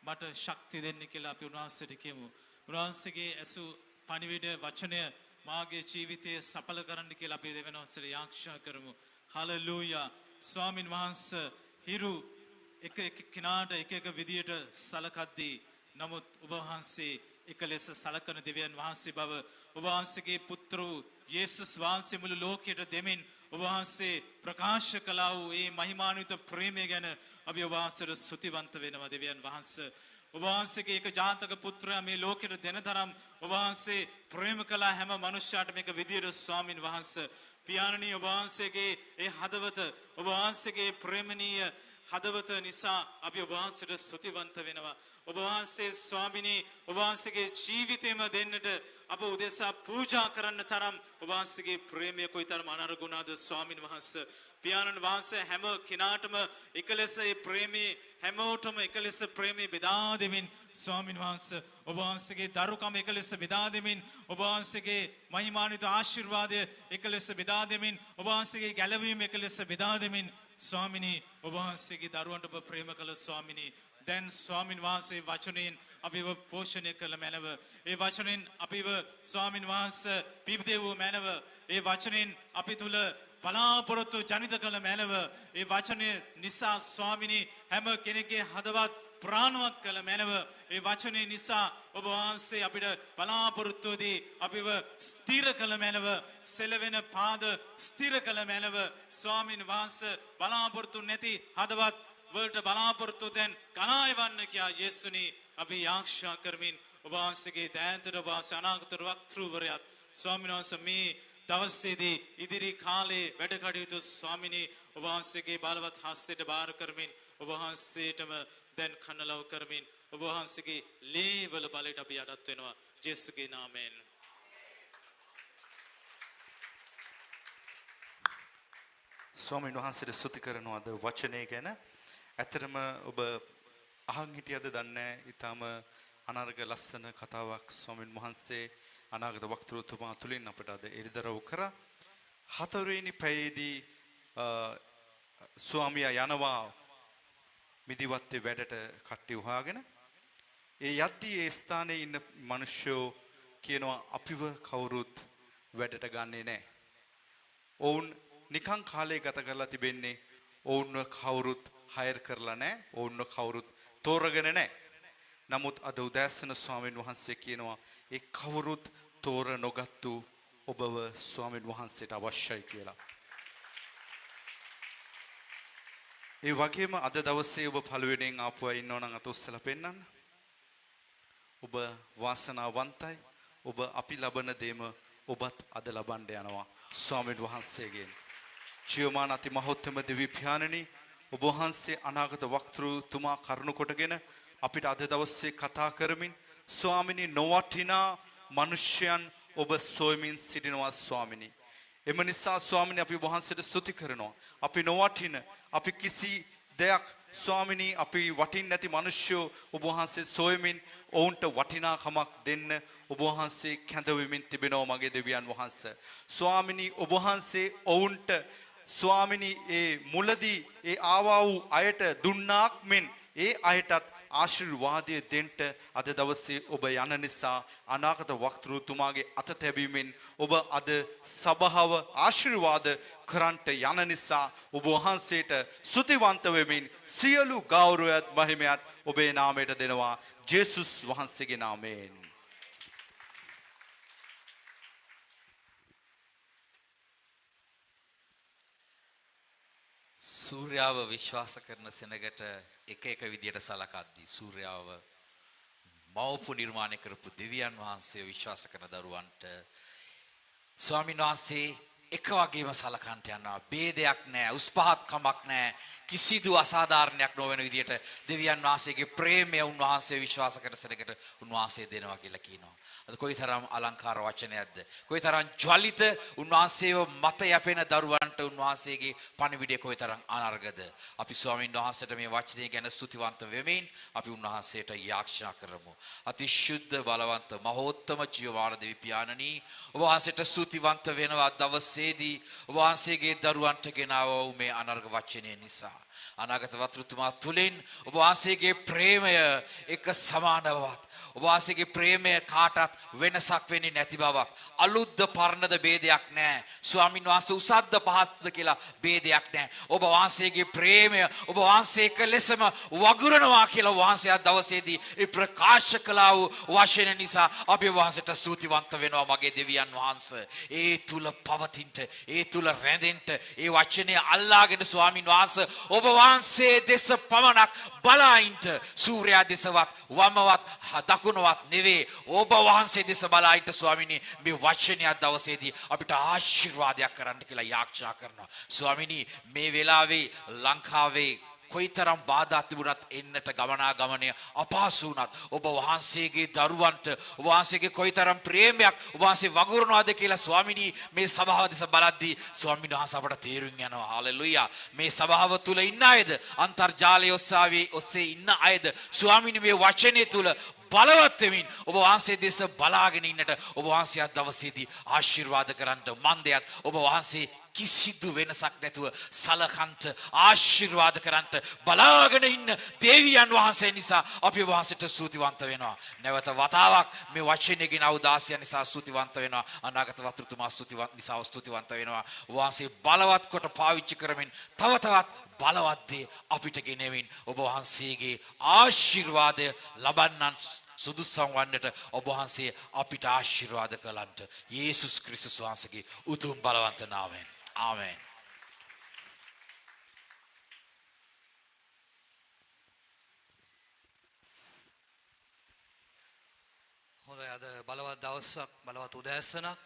S3: මට ශක්තිය දෙන්න කියලා අපි උන්වහන්සේට කියමු. උන්වහන්සේගේ ඇසු පණිවිඩ වචනය මාගේ ජීවිතය සඵල කරන්න කියලා අපි දෙවියන් වහන්සේට යාඥා කරමු. හලෙලූයා. ස්වාමින් වහන්සේ හිරු එක එක කෙනාට එක එක විදියට සලකද්දී නමුත් ඔබ වහන්සේ එක ලෙස සලකන දෙවියන් වහන්සේ බව ඔබ වහන්සේගේ පුත්‍ර යේසුස් වහන්සේ මුළු ලෝකයට දෙමින් ඔබ වහන්සේ ප්‍රකාශ කළා වූ ඒ මහිමාන්විත ප්‍රේමය ගැන අපි ඔබ වහන්සේට ස්තුතිවන්ත වෙනවා දෙවියන් වහන්සේ. ඔබ වහන්සේගේ එක ජාතක පුත්‍රයා මේ ලෝකෙට දෙන තරම් ඔබ වහන්සේ ප්‍රේම කළ හැම මනුෂ්‍යයාට මේක විදියට ස්වාමින් වහන්සේ පියාණනි ඔබ වහන්සේගේ ඒ හදවත ඔබ වහන්සේගේ ප්‍රේමණීය හදවත නිසා අපි ඔබ වහන්සේට ස්තුතිවන්ත වෙනවා. ඔබ වහන්සේ ස්වාමිනී ඔබ වහන්සේගේ ජීවිතයම දෙන්නට අප උදෙසා පූජා කරන්න තරම් ඔබ වහන්සේගේ ප්‍රේමය කොයිතරම් අනර්ගුණාද ස්වාමින් වහන්සේ. පියාණන් වහන්සේ හැම කෙනාටම එක ලෙස ඒ ප්‍රේමී හැමෝටම එක ලෙස ප්‍රේමී බෙදා දෙමින් ස්වාමින් වහන්සේ ඔබ වහන්සේගේ දරුකම එක ලෙස බෙදා දෙමින් ඔබ වහන්සේගේ මහිමාන්විත ආශිර්වාදය එක ලෙස බෙදා දෙමින් ඔබ වහන්සේගේ ගැලවීම එක ලෙස බෙදා දෙමින් ස්වාමිනී ඔබ වහන්සේගේ දරුවන්ට ඔබ ප්‍රේම කළ ස්වාමිනී දැන් ස්වාමින් වහන්සේ වචනයෙන් අපිව පෝෂණය කළ මැනව ඒ වචනෙන් අපිව ස්වාමින් වහන්සේ පිබිදෙවූ මැනව ඒ වචනෙන් අපි තුල බලාපොරොත්තු ජනිත කළ මැනව ඒ වචනය නිසා ස්වාමිනී හැම කෙනෙක්ගේ හදවත් ප්‍රාණවත් කළ මැනව ඒ වචනය නිසා ඔබ වහන්සේ අපිට බලාපොරොත්තුවේදී අපිව ස්ථිර කළ මැනව සෙලවෙන පාද ස්ථිර කළ මැනව ස්වාමින් වහන්සේ බලාපොරොත්තු නැති හදවත් වලට බලාපොරොත්තු දැන් කණායවන්න කියා යේසුනි අපි යාඥා කරමින් ඔබ වහන්සේගේ දෑතට ඔබ වහන්සේ අනාගත වක්තෘවරයාත් ස්වාමීන් වහන්සේ මේ දවසේදී ඉදිරි කාලේ වැඩ කටයුතු ස්වාමිනී ඔබ වහන්සේගේ බලවත් හස්තයට බාර කරමින් ඔබ වහන්සේටම දැන් කන්නලව් කරමින් ඔබ වහන්සේගේ ලේවල බලයට අපි යටත් වෙනවා ජේසුගේ නාමයෙන්.
S4: ස්වාමීන් වහන්සේට ස්තුති කරනවාද වචනය ගැන. ඇත්තටම ඔබ අහන් හිටියද දන්නේ ඊටම අනර්ග ලස්සන කතාවක් ස්වාමීන් වහන්සේ අනාගත වක්තෘතුමා තුලින් අපට අද එළිදරව් කරා. හතරවෙනි පැයේදී ස්වාමියා යනවා මිදිවත්තේ වැඩට කට්ටිය වහගෙන. ඒ යද්දී ඒ ස්ථානයේ ඉන්න මිනිස්සු කියනවා අපිව කවුරුත් වැඩට ගන්නෙ නැහැ. ඔවුන් නිකන් කාලය ගත කරලා තිබෙන්නේ ඔවුන්ව කවුරුත් හයර් කරලා නැහැ. ඔවුන්ව කවුරුත් තෝරගෙන නැහැ. නමුත් අද උදෑසන ස්වාමීන් වහන්සේ කියනවා ඒ කවුරුත් තෝර නොගත්තු ඔබව ස්වාමීන් වහන්සේට අවශ්‍යයි කියලා. ඒ වගේම අද දවසේ ඔබ පළවෙනියෙන් ආපු අය ඉන්නෝ නම් අත උස්සලා පෙන්නන්න. ඔබ වාසනාවන්තයි. ඔබ අපි ලබන දේම ඔබත් අද ලබන්න යනවා ස්වාමීන් වහන්සේගෙන්. ජීවමාන අති මහෝත්තම දෙවි පියාණනි, ඔබ වහන්සේ අනාගත වක්තෘතුමා කරුණ කොටගෙන අපිට අද දවසේ කතා කරමින් ස්වාමිනී නොවටිනා මිනිසයන් ඔබ සොයමින් සිටිනවා ස්වාමිනී. එම නිසා ස්වාමිනී අපි වහන්සේට ස්තුති කරනවා. අපි නොවටින, අපි කිසි දෙයක් ස්වාමිනී අපි වටින් නැති මිනිස්සු ඔබ වහන්සේ සොයමින් ඔවුන්ට වටිනාකමක් දෙන්න ඔබ වහන්සේ කැඳවෙමින් තිබෙනවා මගේ දෙවියන් වහන්සේ. ස්වාමිනී ඔබ වහන්සේ ඔවුන්ට ස්වාමිනී ඒ මුලදී ඒ ආවා වූ අයට දුන්නාක් මෙන් ඒ අයටත් ආශිර්වාදය දෙන්න අද දවසේ ඔබ යන නිසා අනාගත වක්තෘතුමාගේ අත තැබීමෙන් ඔබ අද සභාව ආශිර්වාද කරන්ට යන නිසා ඔබ වහන්සේට ස්තුතිවන්ත වෙමින් සියලු ගෞරවයත් මහිමයත් ඔබේ නාමයට දෙනවා ජේසුස් වහන්සේගේ නාමයෙන්.
S5: සූර්යාව විශ්වාස කරන සෙනගට එක විදියට සලකද්දී සූර්යාව මවපු නිර්මාණය කරපු දෙවියන් වහන්සේ විශ්වාස කරන දරුවන්ට ස්වාමීන් වහන්සේ එක වගේම සලකන්ට යනවා. ભેදයක් නැහැ, උස් පහත් කමක් නැහැ, කිසිදු අසාධාරණයක් නොවන විදියට දෙවියන් වහන්සේගේ ප්‍රේමය උන්වහන්සේ විශ්වාස කරන සෙනගට උන්වහන්සේ දෙනවා කියලා කියනවා. අද කොයිතරම් අලංකාර වචනයක්ද, කොයිතරම් ජ්වලිත උන්වහන්සේව මත යැපෙන දරුවන්ට උන්වහන්සේගේ පණිවිඩය කොයිතරම් අනර්ගද. අපි ස්වාමීන් වහන්සේට මේ වචනය ගැන ස්තුතිවන්ත වෙමින් අපි උන්වහන්සේට යාඥා කරමු. අතිශුද්ධ බලවන්ත මහෝත්තම ජීවමාන දෙවි පියාණනි, ඔබ වහන්සේට ස්තුතිවන්ත වෙනවා දවසේදී ඔබ වහන්සේගේ දරුවන්ට ගෙනාව වූ මේ අනර්ග වචනය නිසා. අනාගත වක්තෘතුමා තුලින් ඔබ වහන්සේගේ ප්‍රේමය එක සමානවත්, ඔබ වහන්සේගේ ප්‍රේමය කාටත් වෙනසක් වෙන්නේ නැති බවක්, අලුත්ද පරණද ભેදයක් නැහැ. ස්වාමීන් වහන්සේ උසද්ද පහත්ද කියලා ભેදයක් නැහැ. ඔබ වහන්සේගේ ප්‍රේමය ඔබ වහන්සේ එක ලෙසම වගුරනවා කියලා වහන්සේ අද දවසේදී ඒ ප්‍රකාශ කළා වූ වචන නිසා අපි වහන්සේට ස්තුතිවන්ත වෙනවා මගේ දෙවියන් වහන්සේ. ඒ තුල පවතින්ට, ඒ තුල රැඳෙන්න, ඒ වචනය අල්ලාගෙන ස්වාමීන් වහන්සේ ඔබ වහන්සේ දෙස පමණක් බලායින්ට, සූර්යා දෙසවත් වමවත් දකුණවත් නෙවේ ඔබ වහන්සේ දෙස බලායින්ට ස්වාමිනී මේ වචනය දවසේදී අපිට ආශිර්වාදයක් කරන්න කියලා යාඥා කරනවා. ස්වාමිනී මේ වෙලාවේ ලංකාවේ කොයිතරම් බාධා තිබුණත් එන්නට ගමනාගමනය අපහසු වුණත් ඔබ වහන්සේගේ දරුවන්ට ඔබ වහන්සේගේ කොයිතරම් ප්‍රේමයක් ඔබ වහන්සේ වගුරුනවාද කියලා ස්වාමිනී මේ සභාව දෙස බලද්දී ස්වාමීන් වහන්සේ අපට තේරුම් යනවා. හාලෙලූයා. මේ සභාව තුල ඉන්න අයද, අන්තර්ජාලය ඔස්සේ ඉන්න අයද ස්වාමිනී මේ වචනේ තුල බලවත් වෙමින් ඔබ වහන්සේ දෙස බලාගෙන ඉන්නට ඔබ වහන්සේ අද දවසේදී ආශිර්වාද කරන්ට මන්දයත් ඔබ වහන්සේ කිසිදු වෙනසක් නැතුව සලකන්ට ආශිර්වාද කරන්ට බලාගෙන ඉන්න දෙවියන් වහන්සේ නිසා අපි වහන්සේට ස්තුතිවන්ත වෙනවා. නැවත වතාවක් මේ වචනේ ගෙන අවදාසිය නිසා ස්තුතිවන්ත වෙනවා. අනාගත වක්තෘතුමා ස්තුතිවන්ත නිසා ස්තුතිවන්ත වෙනවා. වහන්සේ බලවත් කොට පාවිච්චි කරමින් තව තවත් බලවත් දේ අපිට ගෙනෙමින් ඔබ වහන්සේගේ ආශිර්වාදය ලබන්නන් සුදුසම් වන්නට ඔබ වහන්සේ අපිට ආශිර්වාද කළන්ට යේසුස් ක්‍රිස්තුස් වහන්සේගේ උතුම් බලවන්ත නාමයෙන් ආමෙන්.
S6: හොඳයි, අද බලවත් දවසක්, බලවත් උදෑසනක්.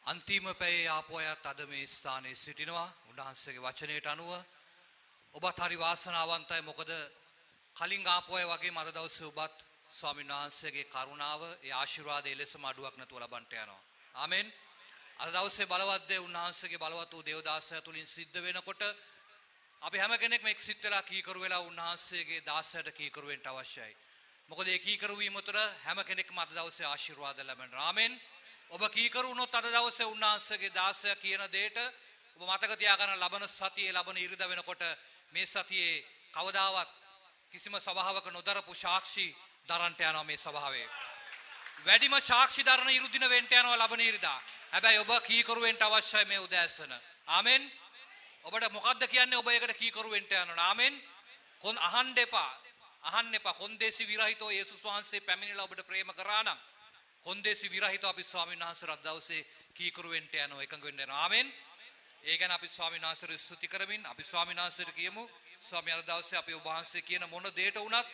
S6: අන්තිම පැයේ ආපු අයත් අද මේ ස්ථානයේ සිටිනවා. උන්වහන්සේගේ වචනයට අනුව ඔබත් හරි වාසනාවන්තයි. මොකද කලින් ආපු අය වගේම අද දවසේ ඔබත් ස්වාමීන් වහන්සේගේ කරුණාව, ඒ ආශිර්වාදය එලෙසම අඩුවක් නැතුව ලබන්නට යනවා. ආමෙන්. අද දවසේ බලවත් දේ උන්වහන්සේගේ බලවත් වූ දේවදාසය තුලින් සිද්ධ වෙනකොට අපි හැම කෙනෙක්ම එක් සිත් වෙලා කීකරු වෙලා උන්වහන්සේගේ දාසයට කීකරු වෙන්න අවශ්‍යයි. මොකද ඒ කීකරු වීම තුළ හැම කෙනෙක්ම අද දවසේ ආශිර්වාද ලබනවා. ආමෙන්. ඔබ කීකරු වුණොත් අද දවසේ උන්වහන්සේගේ දාසය කියන දෙයට ඔබ මතක තියාගන්න ලබන සතියේ ලබන ඉරිදා වෙනකොට මේ සතියේ කවදාවත් කිසිම සභාවක නොදරපු සාක්ෂි දරන්ට යනවා මේ සභාවේ. වැඩිම සාක්ෂි දරන ඉරුදින වෙන්න යනවා ලබන ඉරිදා. හැබැයි ඔබ කීකරු වෙන්න අවශ්‍යයි මේ උදෑසන. ආමෙන්. ඔබට මොකද්ද කියන්නේ? ඔබ ඒකට කීකරු වෙන්න යනවා. ආමෙන්. අහන්න එපා. අහන්න එපා. කොන්දේසි විරහිතව යේසුස් වහන්සේ පැමිණිලා ඔබට ප්‍රේම කරා නම් කොන්දේසි විරහිතව අපි ස්වාමීන් වහන්සේ රත් දවසේ කීකරු වෙන්න යනවා, එකඟ වෙන්න යනවා. ආමෙන්. ඒ ගැන අපි ස්වාමීන් වහන්සේට ස්තුති කරමින් අපි ස්වාමීන් වහන්සේට කියමු ස්වාමීන් අද දවසේ අපි ඔබ වහන්සේ කියන මොන දෙයට වුණත්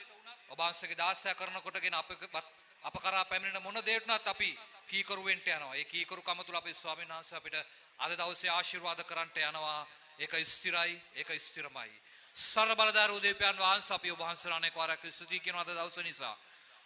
S6: ඔබ වහන්සේගේ දාසය කරනකොටගෙන අප කරා පැමිණෙන මොන දෙයට වුණත් අපි කීකරු වෙන්න යනවා. ඒ කීකරුකම තුල අපේ ස්වාමීන් වහන්සේ අපිට අද දවසේ ආශිර්වාද කරන්නට යනවා. ඒක ස්ථිරයි, ඒක ස්ථිරමයි. සර්ව බලදාර උදේපයන් වහන්සේ අපි ඔබ වහන්සේට අනේක වාරයක් ස්තුති කරනවා අද දවස නිසා.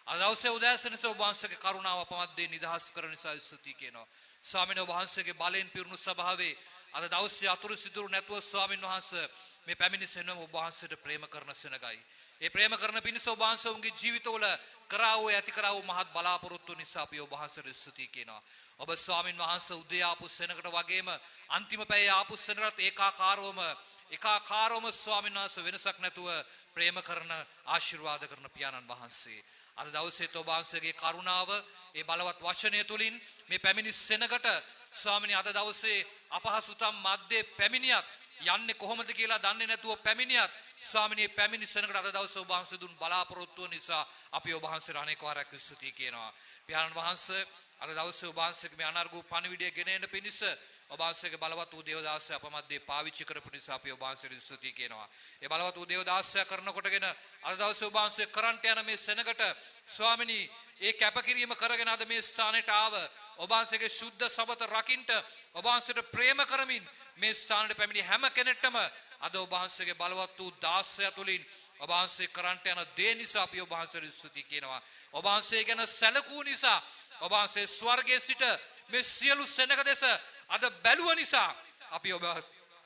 S6: අද දවසේ උදෑසන නිසා ඔබ වහන්සේගේ කරුණාව අපමද්දේ නිදහස් කරන නිසා ස්තුති කරනවා. ස්වාමීන් වහන්සේගේ බලෙන් පිරුණු ස්වභාවයේ අද දවසේ අතුරු සිදුරු නැතුව ස්වාමීන් වහන්සේ මේ පැමිණි සෙනම ඔබ වහන්සේට ප්‍රේම කරන සෙනගයි. ඒ ප්‍රේම කරන පිණිස ඔබ වහන්සේ උන්ගේ ජීවිතවල කරා වූ ඇති කරා වූ මහත් බලාපොරොත්තු නිසා අපි ඔබ වහන්සේට ස්තුති කියනවා. ඔබ ස්වාමීන් වහන්සේ උදේ ආපු සෙනඟට වගේම අන්තිම පැයේ ආපු සෙනඟට ඒකාකාරවම ස්වාමීන් වහන්සේ වෙනසක් නැතුව ප්‍රේම කරන ආශිර්වාද කරන පියාණන් වහන්සේ. අද දවසේ ඔබ වහන්සේගේ කරුණාව ඒ බලවත් වචනය තුලින් මේ පැමිණි සෙනඟට ස්වාමීනි අද දවසේ අපහසුතාම් මැද්දේ පැමිණියත් යන්නේ කොහොමද කියලා දන්නේ නැතුව පැමිණියත් ස්වාමිනේ පැමිණි සෙනඟට අද දවසේ ඔබ වහන්සේ දුන් බලාපොරොත්තුව නිසා අපි ඔබ වහන්සේට අනේක වාරයක් ස්තුති කියනවා. පියාණන් වහන්සේ අද දවසේ ඔබ වහන්සේගේ මේ අනර්ගු පණිවිඩය ගෙන එන්න පිණිස ඔබ වහන්සේගේ බලවත් වූ දේවදාසය අපමද්දේ පාවිච්චි කරපු නිසා අපි ඔබ වහන්සේට ස්තුති කියනවා. ඒ බලවත් වූ දේවදාසය කරනකොටගෙන අද දවසේ ඔබ වහන්සේ කරන්ට යන මේ සෙනඟට ස්වාමිනී ඒ කැපකිරීම කරගෙන අද මේ ස්ථානෙට ආව ඔබ වහන්සේගේ ශුද්ධ සබත රකින්ට ඔබ වහන්සේට ප්‍රේම කරමින් මේ ස්ථානෙට පැමිණි හැම කෙනෙක්ටම අද ඔබ වහන්සේගේ බලවත් වූ දාසය තුලින් ඔබ වහන්සේ කරන්ට යන දේ නිසා අපි ඔබ වහන්සේට ස්තුති කියනවා. ඔබ වහන්සේ ගැන සැලකූ නිසා ඔබ වහන්සේ ස්වර්ගයේ සිට මේ සියලු සෙනඟ දෙස අද බැලුව නිසා අපි ඔබ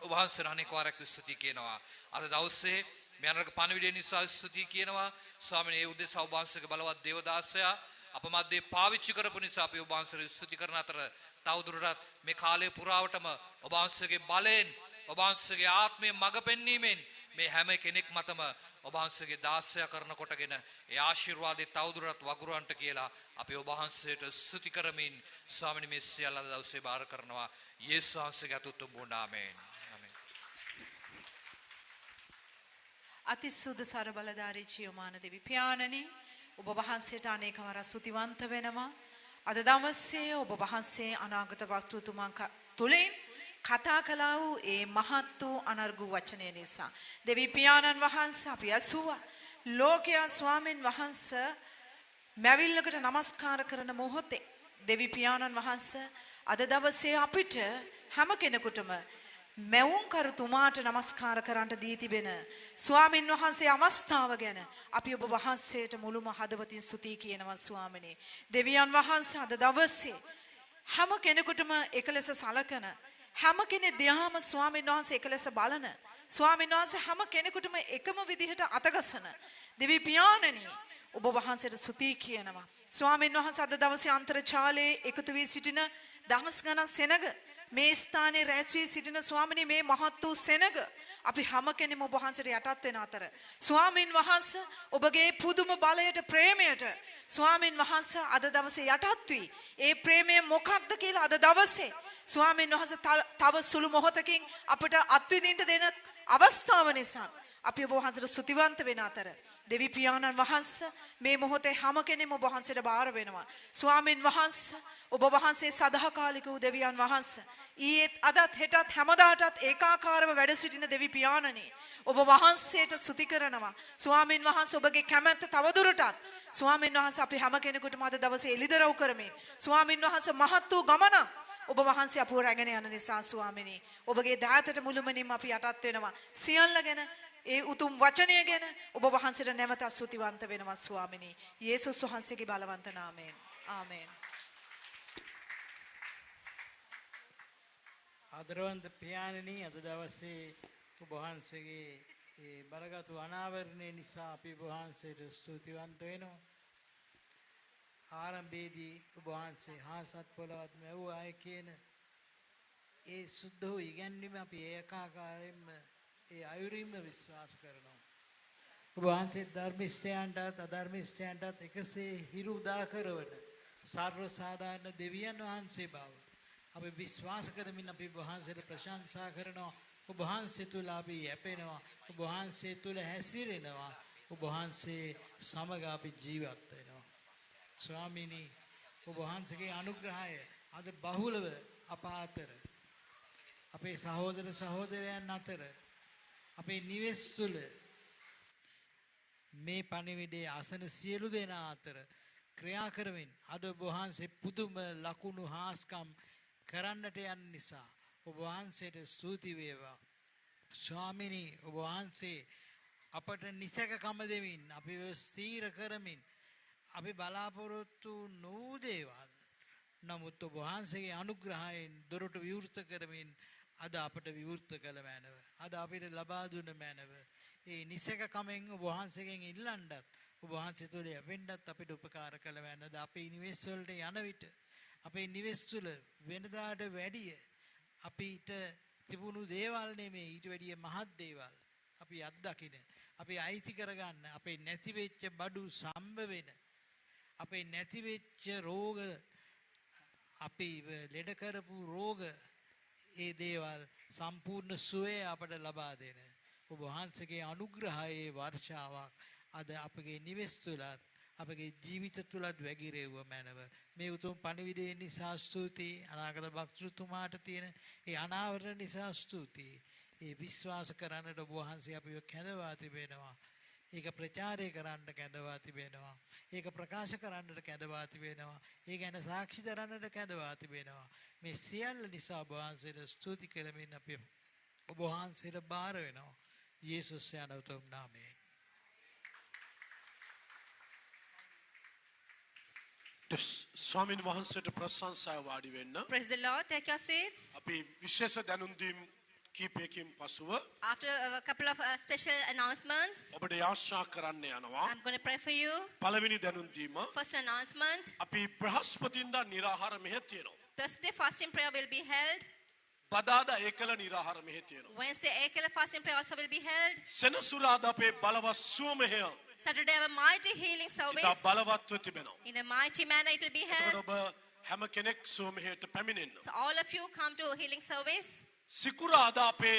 S6: වහන්සේට අනේක වාරයක් ස්තුති කියනවා. අද දවසේ මේ අනර්ග පණිවිඩය නිසා ස්තුති කියනවා. ස්වාමීනි ඒ උදෙසා ඔබ වහන්සේගේ බලවත් දේවදාසය අප මැද්දේ පාවිච්චි කරපු නිසා අපි ඔබ වහන්සේට ස්තුති කරන අතර තවදුරටත් මේ කාලය පුරාවටම ඔබ වහන්සේගේ බලයෙන් ඔබ වහන්සේගේ ආත්මයේ මඟ පෙන්වීමෙන් මේ හැම කෙනෙක් මතම ඔබ වහන්සේගේ දාසය කරනකොටගෙන ඒ ආශිර්වාදේ තවදුරටත් වගුරවන්ට කියලා අපි ඔබ වහන්සේට ස්තුති කරමින් ස්වාමීනි මේ සියල්ල අද දවසේ බාර කරනවා. යේසුස් වහන්සේගේ අතුතුම් වූ නාමයෙන්. ආමෙන්.
S7: අතිසුද සර්බලධාරී ජීවමාන දෙවි පියාණනි ඔබ වහන්සේට අනේක වර ස්තුතිවන්ත වෙනවා. අද දවසේ ඔබ වහන්සේ අනාගත වක්තෘතුමන් තුලින් කතා කළා වූ ඒ මහත් වූ අනර්ගු වචනය නිසා දෙවි පියාණන් වහන්සේ අපි ඇසුවා ලෝකයා ස්වාමීන් වහන්සේ මැවිල්ලකට නමස්කාර කරන මොහොතේ දෙවි පියාණන් වහන්සේ අද දවසේ අපිට හැම කෙනෙකුටම මැවුම්කරු තුමාට නමස්කාර කරන්නට දී තිබෙන ස්වාමින් වහන්සේ අවස්ථාව ගැන අපි ඔබ වහන්සේට මුළුම හදවතින් ස්තුති කියනවා ස්වාමිනේ. දෙවියන් වහන්සේ අද දවසේ හැම කෙනෙකුටම එකලෙස සලකන හැම කෙනෙක් දිහාම ස්වාමින් වහන්සේ එකලෙස බලන ස්වාමින් වහන්සේ හැම කෙනෙකුටම එකම විදිහට අතගසන දෙවි පියාණනි ඔබ වහන්සේට ස්තුති කියනවා. ස්වාමින් වහන්සේ අද දවසේ අන්තර්ජාලයේ එකතු වී සිටින දහස් ගණන් සෙනඟ මේ ස්ථානයේ රැස්වී සිටින ස්වාමිනේ මේ මහත් වූ සෙනඟ අපි හැම කෙනෙම ඔබ වහන්සේට යටත් වෙන අතර ස්වාමින් වහන්සේ ඔබගේ පුදුම බලයට ප්‍රේමයට ස්වාමින් වහන්සේ අද දවසේ යටත් වී ඒ ප්‍රේමය මොකක්ද කියලා අද දවසේ ස්වාමින් වහන්සේ තව සුළු මොහොතකින් අපට අත්විඳින්න දෙන අවස්ථාව නිසා අපි ඔබ වහන්සේට ස්තුතිවන්ත වෙන අතර දෙවි පියාණන් වහන්සේ මේ මොහොතේ හැම කෙනෙම ඔබ වහන්සේට බාර වෙනවා. ස්වාමින් වහන්සේ ඔබ වහන්සේ සදාකාලික වූ දෙවියන් වහන්සේ ඊයේත් අදත් හෙටත් හැමදාටත් ඒකාකාරව වැඩ සිටින දෙවි පියාණනි ඔබ වහන්සේට ස්තුති කරනවා. ස්වාමින් වහන්සේ ඔබගේ කැමැත්ත තවදුරටත් ස්වාමින් වහන්සේ අපි හැම කෙනෙකුටම අද දවසේ එළිදරව් කරමින් ස්වාමින් වහන්සේ මහත් වූ ගමනක් ඔබ වහන්සේ අපව රැගෙන යන නිසා ස්වාමිනේ ඔබගේ දායතට මුළුමනින්ම අපි යටත් වෙනවා. සියල්ල ගැන ඒ උතුම් වචනය ගැන ඔබ වහන්සේට නැවත ස්තුතිවන්ත වෙනවා ස්වාමිනේ. යේසුස් වහන්සේගේ බලවන්ත නාමයෙන්. ආමේන්.
S8: ආදරවන්ත පියාණනි අද දවසේ ඔබ වහන්සේගේ ඒ බලගත් අනාවරණය නිසා අපි ඔබ වහන්සේට ස්තුතිවන්ත වෙනවා. ආරම්භයේදී ඔබ වහන්සේ හාසත් පොළවත් මැව්වායි කියන ඒ සුද්ධ වූ ඉගැන්වීම අපි ඒකාකාරයෙන්ම ඒ අයුරින්ම විශ්වාස කරනවා. ඔබ වහන්සේ ධර්මිෂ්ඨයන්ටත් අධර්මිෂ්ඨයන්ටත් එකසේ හිරු උදා කරවන සර්ව සාධාරණ දෙවියන් වහන්සේ බව අපි විශ්වාස කරමින් අපි වහන්සේට ප්‍රශංසා කරනවා. ඔබ වහන්සේ තුල අපි යැපෙනවා. ඔබ වහන්සේ තුල හැසිරෙනවා. ඔබ වහන්සේ සමග අපි ජීවත් වෙනවා. ස්වාමීනි ඔබ වහන්සේගේ අනුග්‍රහය අද බහුලව අප අතර අපේ සහෝදර සහෝදරයන් අතර අපේ නිවෙස් තුළ මේ පණිවිඩයේ අසන සියලු දෙනා අතර ක්‍රියා කරමින් අද ඔබ වහන්සේ පුදුම ලකුණු හාස්කම් කරන්නට යන නිසා ඔබ වහන්සේට ස්තුති වේවා. ස්වාමිනී ඔබ වහන්සේ අපට නිසකකම දෙමින් අපිව ස්ථීර කරමින් අපි බලාපොරොත්තු නොවූ දේවල් නමුත් ඔබ වහන්සේගේ අනුග්‍රහයෙන් දොරටු විවෘත කරමින් අද අපට විවෘත කළ මැනව. අද අපිට ලබා දුන්න මැනව. ඒ නිසකකමෙන් ඔබ වහන්සේගෙන් ඉල්ලන්නත් ඔබ වහන්සේ තුළ යැපෙන්නත් අපිට උපකාර කළ මැනද අපේ නිවෙස් වලට යන විට අපේ නිවෙස් තුළ වෙනදාට වැඩිය අපිට තිබුණු දේවල් නෙමෙයි ඊට වැඩිය මහත් දේවල් අපි අත්දකින අපි අයිති කරගන්න අපේ නැති වෙච්ච බඩු සම්බ වෙන අපේ නැති වෙච්ච රෝග අපි ලෙඩ කරපු රෝග ඒ දේවල් සම්පූර්ණ සුවය අපට ලබා දෙන ඔබ වහන්සේගේ අනුග්‍රහයේ වර්ෂාවක් අද අපගේ නිවෙස් තුලත් අපගේ ජීවිත තුලත් වැగిරෙව්ව මැනව මේ උතුම් පණිවිඩය නිසා ස්තුතියි අනාගත භක්තතුමාට තියෙන ඒ අනාවරණ නිසා ස්තුතියි ඒ විශ්වාස කරන්නට ඔබ වහන්සේ අපිව කැඳවා තිබෙනවා ඒක ප්‍රචාරය කරන්න කැඳවා තිබෙනවා ඒක ප්‍රකාශ කරන්නට කැඳවා තිබෙනවා ඒ ගැන සාක්ෂි දරන්නට කැඳවා තිබෙනවා මේ සියල්ල නිසා ඔබ වහන්සේට ස්තුති කරමින් අපි ඔබ වහන්සේට බාර වෙනවා යේසුස් යන උතුම් නාමයෙන්
S1: ස්වාමීන් වහන්සේට ප්‍රශංසාව වාඩි වෙන්න.
S2: Praise the Lord. Take your seats.
S1: අපි විශේෂ දැනුම් දීම් කීපයකින් පසුව
S2: After a couple of special announcements,
S1: ඔබට යාශ්‍රා කරන්න යනවා.
S2: I'm going to pray for you.
S1: පළවෙනි දැනුම් දීම
S2: First announcement,
S1: අපි බ්‍රහස්පතින්දා නිරාහාර මෙහෙ තියෙනවා.
S2: Thursday fasting prayer will be held.
S1: බදාදා ඒකල නිරාහාර මෙහෙ තියෙනවා.
S2: Wednesday Ekala fasting prayer also will be held.
S1: සෙනසුරාදා අපේ බලවත් සුව මෙහෙය
S2: Saturday have a mighty healing service.
S1: ඉතා බලවත්ව තිබෙනවා.
S2: In a mighty manner it will be
S1: එතකොට
S2: held.
S1: ඔබ හැම කෙනෙක් සුව මෙහෙයට පැමිණෙන්න.
S2: So all of you come to healing service.
S1: සිකුරාදා අපේ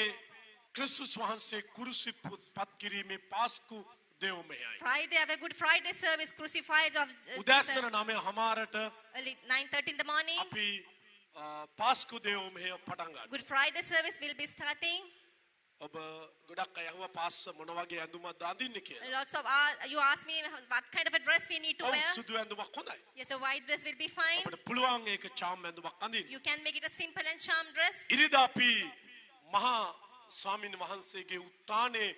S1: ක්‍රිස්තුස් වහන්සේ කුරුසි පත් කිරීමේ පාස්කු දෙව් මෙහෙයයි.
S2: Friday have a good Friday service, crucified of
S1: උදෑසන
S2: Jesus.
S1: 9:00ට
S2: Early 9:30 in the morning.
S1: අපි පාස්කු දෙව් මෙහෙය පටන් ගන්නවා.
S2: Good Friday service will be starting.
S1: ඔබ ගොඩක් අය අහුවා පාස්ස මොන වගේ ඇඳුමක්ද අඳින්නේ කියලා.
S2: Lots of you ask me what kind of a dress we need to
S1: ඔව්
S2: wear.
S1: සුදු ඇඳුමක් හොඳයි.
S2: Yes, a white dress will be fine.
S1: අපිට පුළුවන් ඒක චාම් ඇඳුමක් අඳින්න.
S2: You can make it a simple and charm dress.
S1: ඉරිදා අපි මහා ස්වාමීන් වහන්සේගේ උත්ථානයේ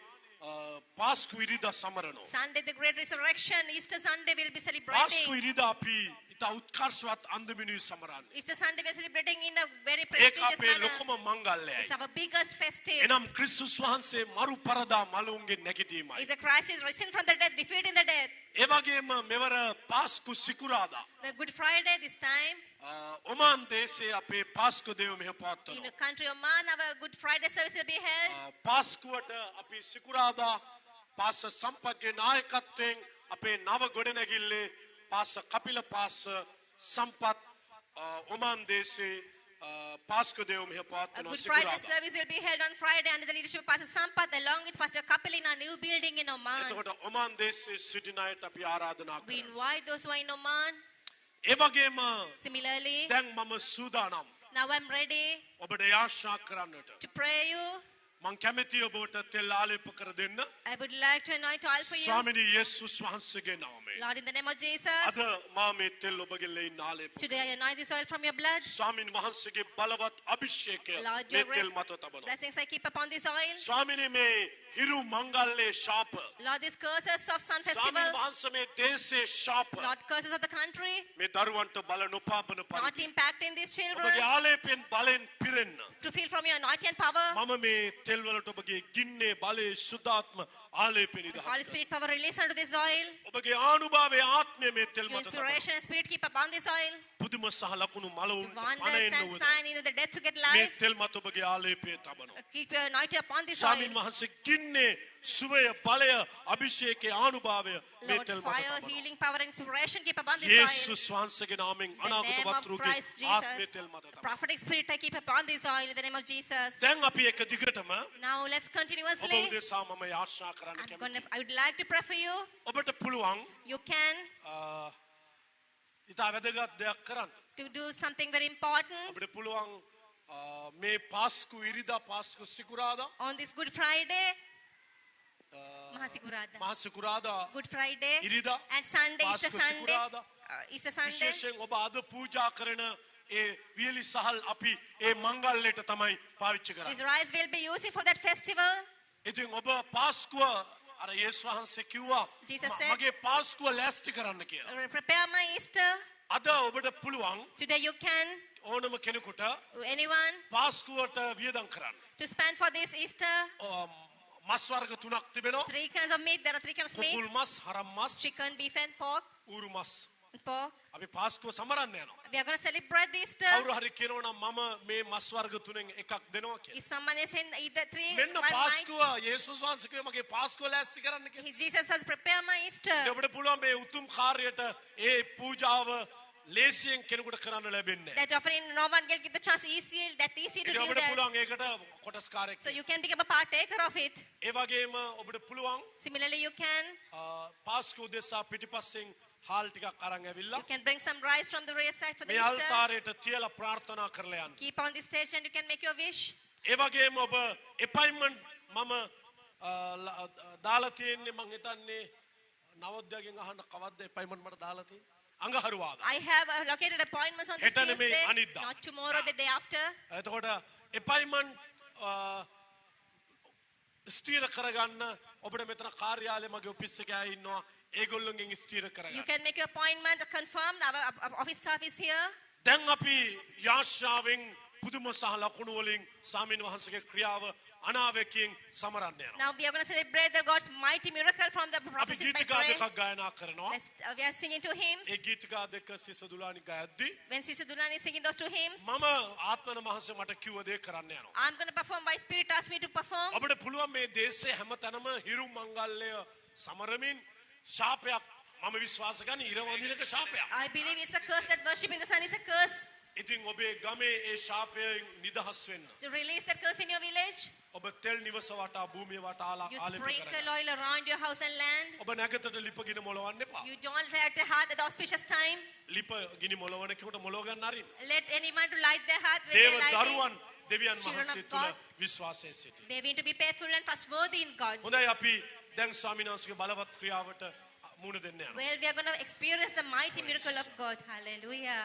S1: පාස්කු ඉරිදා සමරනවා.
S2: Sunday, the great resurrection, Easter Sunday will be
S1: පාස්කු
S2: celebrating.
S1: ඉරිදා අපි ඉතා උත්කර්ෂවත් අන්දමිනුයි සමරන්නේ.
S2: Easter Sunday we are celebrating in a very
S1: ඒක
S2: prestigious
S1: අපේ
S2: manner.
S1: ලොකුම මංගල්‍යයයි.
S2: It's our biggest festive.
S1: එනම් ක්‍රිස්තුස් වහන්සේ මරු පරදා මලුන්ගේ නැගිටීමයි.
S2: Is the Christ is risen from the dead, defeating the death.
S1: ඒ වගේම මෙවර පාස්කු සිකුරාදා
S2: The Good Friday this time
S1: ඔමාන් දේශයේ අපේ පාස්කු දේව මෙහෙ
S2: in
S1: පවත්වනවා.
S2: the country of Oman, our Good Friday service will be held.
S1: පාස්කුවට අපි සිකුරාදා පාස සම්පත්ගේ නායකත්වයෙන් අපේ නව ගොඩනැගිල්ලේ පාස කපිල පාස සම්පත් ඔමාන් දේශයේ පාස්කු දේව මෙහෙ
S2: A
S1: පවත්වනවා
S2: Good Friday
S1: සිකුරාදා.
S2: service will be held on Friday under the leadership of Pastor Sampath along with Pastor Kapil in our new building in Oman.
S1: එතකොට ඔමාන් දේශයේ සිටින අයට අපි ආරාධනා
S2: We
S1: කරනවා.
S2: invite those who are in Oman.
S1: ඒ වගේම
S2: Similarly,
S1: දැන් මම සූදානම්
S2: now I'm ready
S1: ඔබට යාශ්‍රා කරන්නට.
S2: to pray you.
S1: මං කැමැති ඔබට තෙල් ආලේප කර දෙන්න.
S2: I would like to anoint oil for you.
S1: ස්වාමිනී යේසුස් වහන්සේගේ නාමයෙන්.
S2: Lord, in the name of Jesus,
S1: අද මා මේ තෙල් ඔබගේ ලෙයින් ආලේප
S2: today I anoint this oil from your blood.
S1: ස්වාමින් වහන්සේගේ බලවත් අභිෂේකය
S2: Lord,
S1: මේ
S2: your
S1: තෙල් මත තබනවා.
S2: blessings I keep upon this oil.
S1: ස්වාමිනී මේ හිරු මංගල්‍යයේ ශාප
S2: Lord, these curses of Sun
S1: ස්වාමින්
S2: Festival,
S1: වහන්සේ මේ දේශයේ ශාප
S2: Lord, curses of the country,
S1: මේ දරුවන්ට බල නොපාපන
S2: not
S1: පරිදි
S2: impacting these children,
S1: ඔබගේ ආලේපයෙන් බලෙන් පිරෙන්න
S2: to feel from your anointing power.
S1: මම මේ තෙල් වලට ඔබගේ ගින්නේ බලයේ සුද්ධාත්ම ආලේපෙ
S2: Holy
S1: නිදහස්
S2: Spirit power release under this oil.
S1: ඔබගේ ආනුභාවයේ ආත්මය මේ තෙල්
S2: Your
S1: මත තබනවා.
S2: inspiration and spirit keep upon this oil.
S1: පුදුම සහ ලකුණු මලවුන්
S2: Wonders
S1: පණ
S2: and
S1: එන්න
S2: sign in the dead to get
S1: මේ
S2: life.
S1: තෙල් මත ඔබගේ ආලේපය තබනවා.
S2: Keep your anointing upon this
S1: ස්වාමින්
S2: oil.
S1: වහන්සේ ගින්නේ සුවය බලය අභිෂේකයේ ආනුභාවය මේ
S2: Lord,
S1: තෙල් මත
S2: fire,
S1: තබනවා.
S2: healing power and inspiration keep upon this oil.
S1: යේසුස් වහන්සේගේ නාමයෙන්
S2: In the
S1: අනාගත
S2: name of
S1: වතුරුගේ
S2: Christ
S1: ආත්මය තෙල් මත
S2: Jesus,
S1: තබනවා.
S2: prophetic spirit I keep upon this oil in the name of Jesus.
S1: දැන් අපි එක දිගටම
S2: Now let's
S1: ඔබ
S2: continuously.
S1: උදෙසා මම යාශ්‍රා කරන්න කැමතියි.
S2: I would like to pray for you.
S1: ඔබට පුළුවන්
S2: You can
S1: ඉතා වැදගත් දෙයක් කරන්න.
S2: to do something very important.
S1: අපිට පුළුවන් මේ පාස්කු ඉරිදා පාස්කු සිකුරාදා
S2: On this Good Friday, Mahasikurada,
S1: මහසිකුරාදා
S2: Good Friday,
S1: ඉරිදා
S2: and Sunday, Easter
S1: පාස්කු
S2: Sunday,
S1: සිකුරාදා
S2: Easter Sunday.
S1: විශේෂයෙන් ඔබ අද පූජා කරන ඒ වියලි සහල් අපි ඒ මංගල්‍යයට තමයි පාවිච්චි කරන්නේ.
S2: This rice will be using for that festival.
S1: ඉතින් ඔබ පාස්කුව අර යේසුස් වහන්සේ කිව්වා
S2: Jesus said,
S1: මගේ පාස්කුව ලෑස්ති කරන්න කියලා.
S2: Prepare my Easter.
S1: අද ඔබට පුළුවන්
S2: Today you can,
S1: ඕනම කෙනෙකුට
S2: anyone,
S1: පාස්කුවට වියදම් කරන්න.
S2: to spend for this Easter.
S1: මස් වර්ග තුනක් තිබෙනවා.
S2: 3 kinds of meat. There are 3 kinds of meat:
S1: කුකුල් මස්, හරම් මස්,
S2: chicken, beef, and pork.
S1: ඌරු මස්.
S2: Pork.
S1: අපි පාස්කුව සමරන්න යනවා.
S2: We are going to celebrate the Easter.
S1: කවුරු හරි කියනවා නම් මම මේ මස් වර්ග තුනෙන් එකක් දෙනවා කියලා.
S2: If someone is in either 3,
S1: මෙන්න
S2: one wine,
S1: පාස්කුව යේසුස් වහන්සේ කිව්වා මගේ පාස්කුව ලෑස්ති කරන්න කියලා.
S2: Jesus says, prepare my Easter.
S1: ඉතින් ඔබට පුළුවන් මේ උතුම් කාර්යයට ඒ පූජාව ලේසියෙන් කෙනෙකුට කරන්න ලැබෙන්නේ නැහැ.
S2: That offering, no one will get the chance easy, that easy to
S1: ඉතින්
S2: do
S1: ඔබට
S2: that.
S1: පුළුවන් ඒකට කොටස්කාරයෙක්
S2: So you can become a partaker of it.
S1: ඒ වගේම ඔබට පුළුවන්
S2: Similarly, you can
S1: පාස්කුව දෙසා පිටිපස්සෙන් හාල් ටිකක් අරන් ඇවිල්ලා
S2: you can bring some rice from the rear side for the
S1: මේ
S2: Easter.
S1: අල්තාරයට තියලා ප්‍රාර්ථනා කරලා යන්න.
S2: Keep on the stage and you can make your wish.
S1: ඒ වගේම ඔබ අපොයින්ට්මන්ට් මම දාලා තියෙන්නේ මං හිතන්නේ නවෝදයගෙන් අහන්න කවද්ද අපොයින්ට්මන්ට් මට දාලා තියෙන්නේ අඟහරුවාදා.
S2: I have located appointments on this
S1: හෙට නෙමෙයි,
S2: Tuesday,
S1: අනිද්දා.
S2: not tomorrow, the day after.
S1: එතකොට අපොයින්ට්මන්ට් ස්ථිර කරගන්න ඔබට මෙතන කාර්යාලයේ මගේ ඔෆිස් එකේ අය ඉන්නවා. ඒගොල්ලොන්ගෙන් ස්ථිර
S2: You
S1: කරගන්න.
S2: can make your appointment confirmed. Our office staff is here.
S1: දැන් අපි යාශ්‍යාවෙන් පුදුම සහ ලකුණු වලින් සාමින් වහන්සේගේ ක්‍රියාව අනාවැකියෙන් සමරන්න යනවා.
S2: Now we are going to celebrate the God's mighty miracle from the
S1: අපි
S2: prophecy by
S1: ගීතිකා
S2: prayer.
S1: දෙකක් ගායනා කරනවා.
S2: We are singing 2 hymns.
S1: ඒ ගීතිකා දෙක සිසදුලානි ගයද්දී
S2: When Sister Dulani is singing those 2 hymns,
S1: මම ආත්මන මහන්සේ මට කිව්ව දේ කරන්න යනවා.
S2: I'm going to perform. My spirit asked me to perform.
S1: අපිට පුළුවන් මේ දේශයේ හැමතැනම හිරු මංගල්‍ය සමරමින් ශාපයක් මම විශ්වාස කරන ඉර වඳිනක ශාපයක්.
S2: I believe it's a curse that worshiping the sun is a curse.
S1: ඉතින් ඔබේ ගමේ ඒ ශාපයෙන් නිදහස් වෙන්න
S2: To release that curse in your village,
S1: ඔබ තෙල් නිවස වටා භූමිය වටා
S2: you
S1: ආලේප
S2: sprinkle
S1: කරගන්න.
S2: oil around your house and land.
S1: ඔබ නැගතට ලිප ගිනි මොලවන්න එපා.
S2: You don't let the heart at the auspicious time.
S1: ලිප ගිනි මොලවන කෙනෙකුට මොලව ගන්න අරින්න.
S2: Let anyone to light their heart when
S1: දේව
S2: they light
S1: දරුවන් දෙවියන්
S2: Children of
S1: වහන්සේ තුල
S2: God.
S1: විශ්වාසයෙන් සිටී.
S2: They need to be faithful and trustworthy in God.
S1: හොඳයි අපි දැන් ස්වාමීන් වහන්සේගේ බලවත් ක්‍රියාවට මුහුණ දෙන්න යනවා.
S2: Well, we are going to experience the mighty miracle of God. Hallelujah.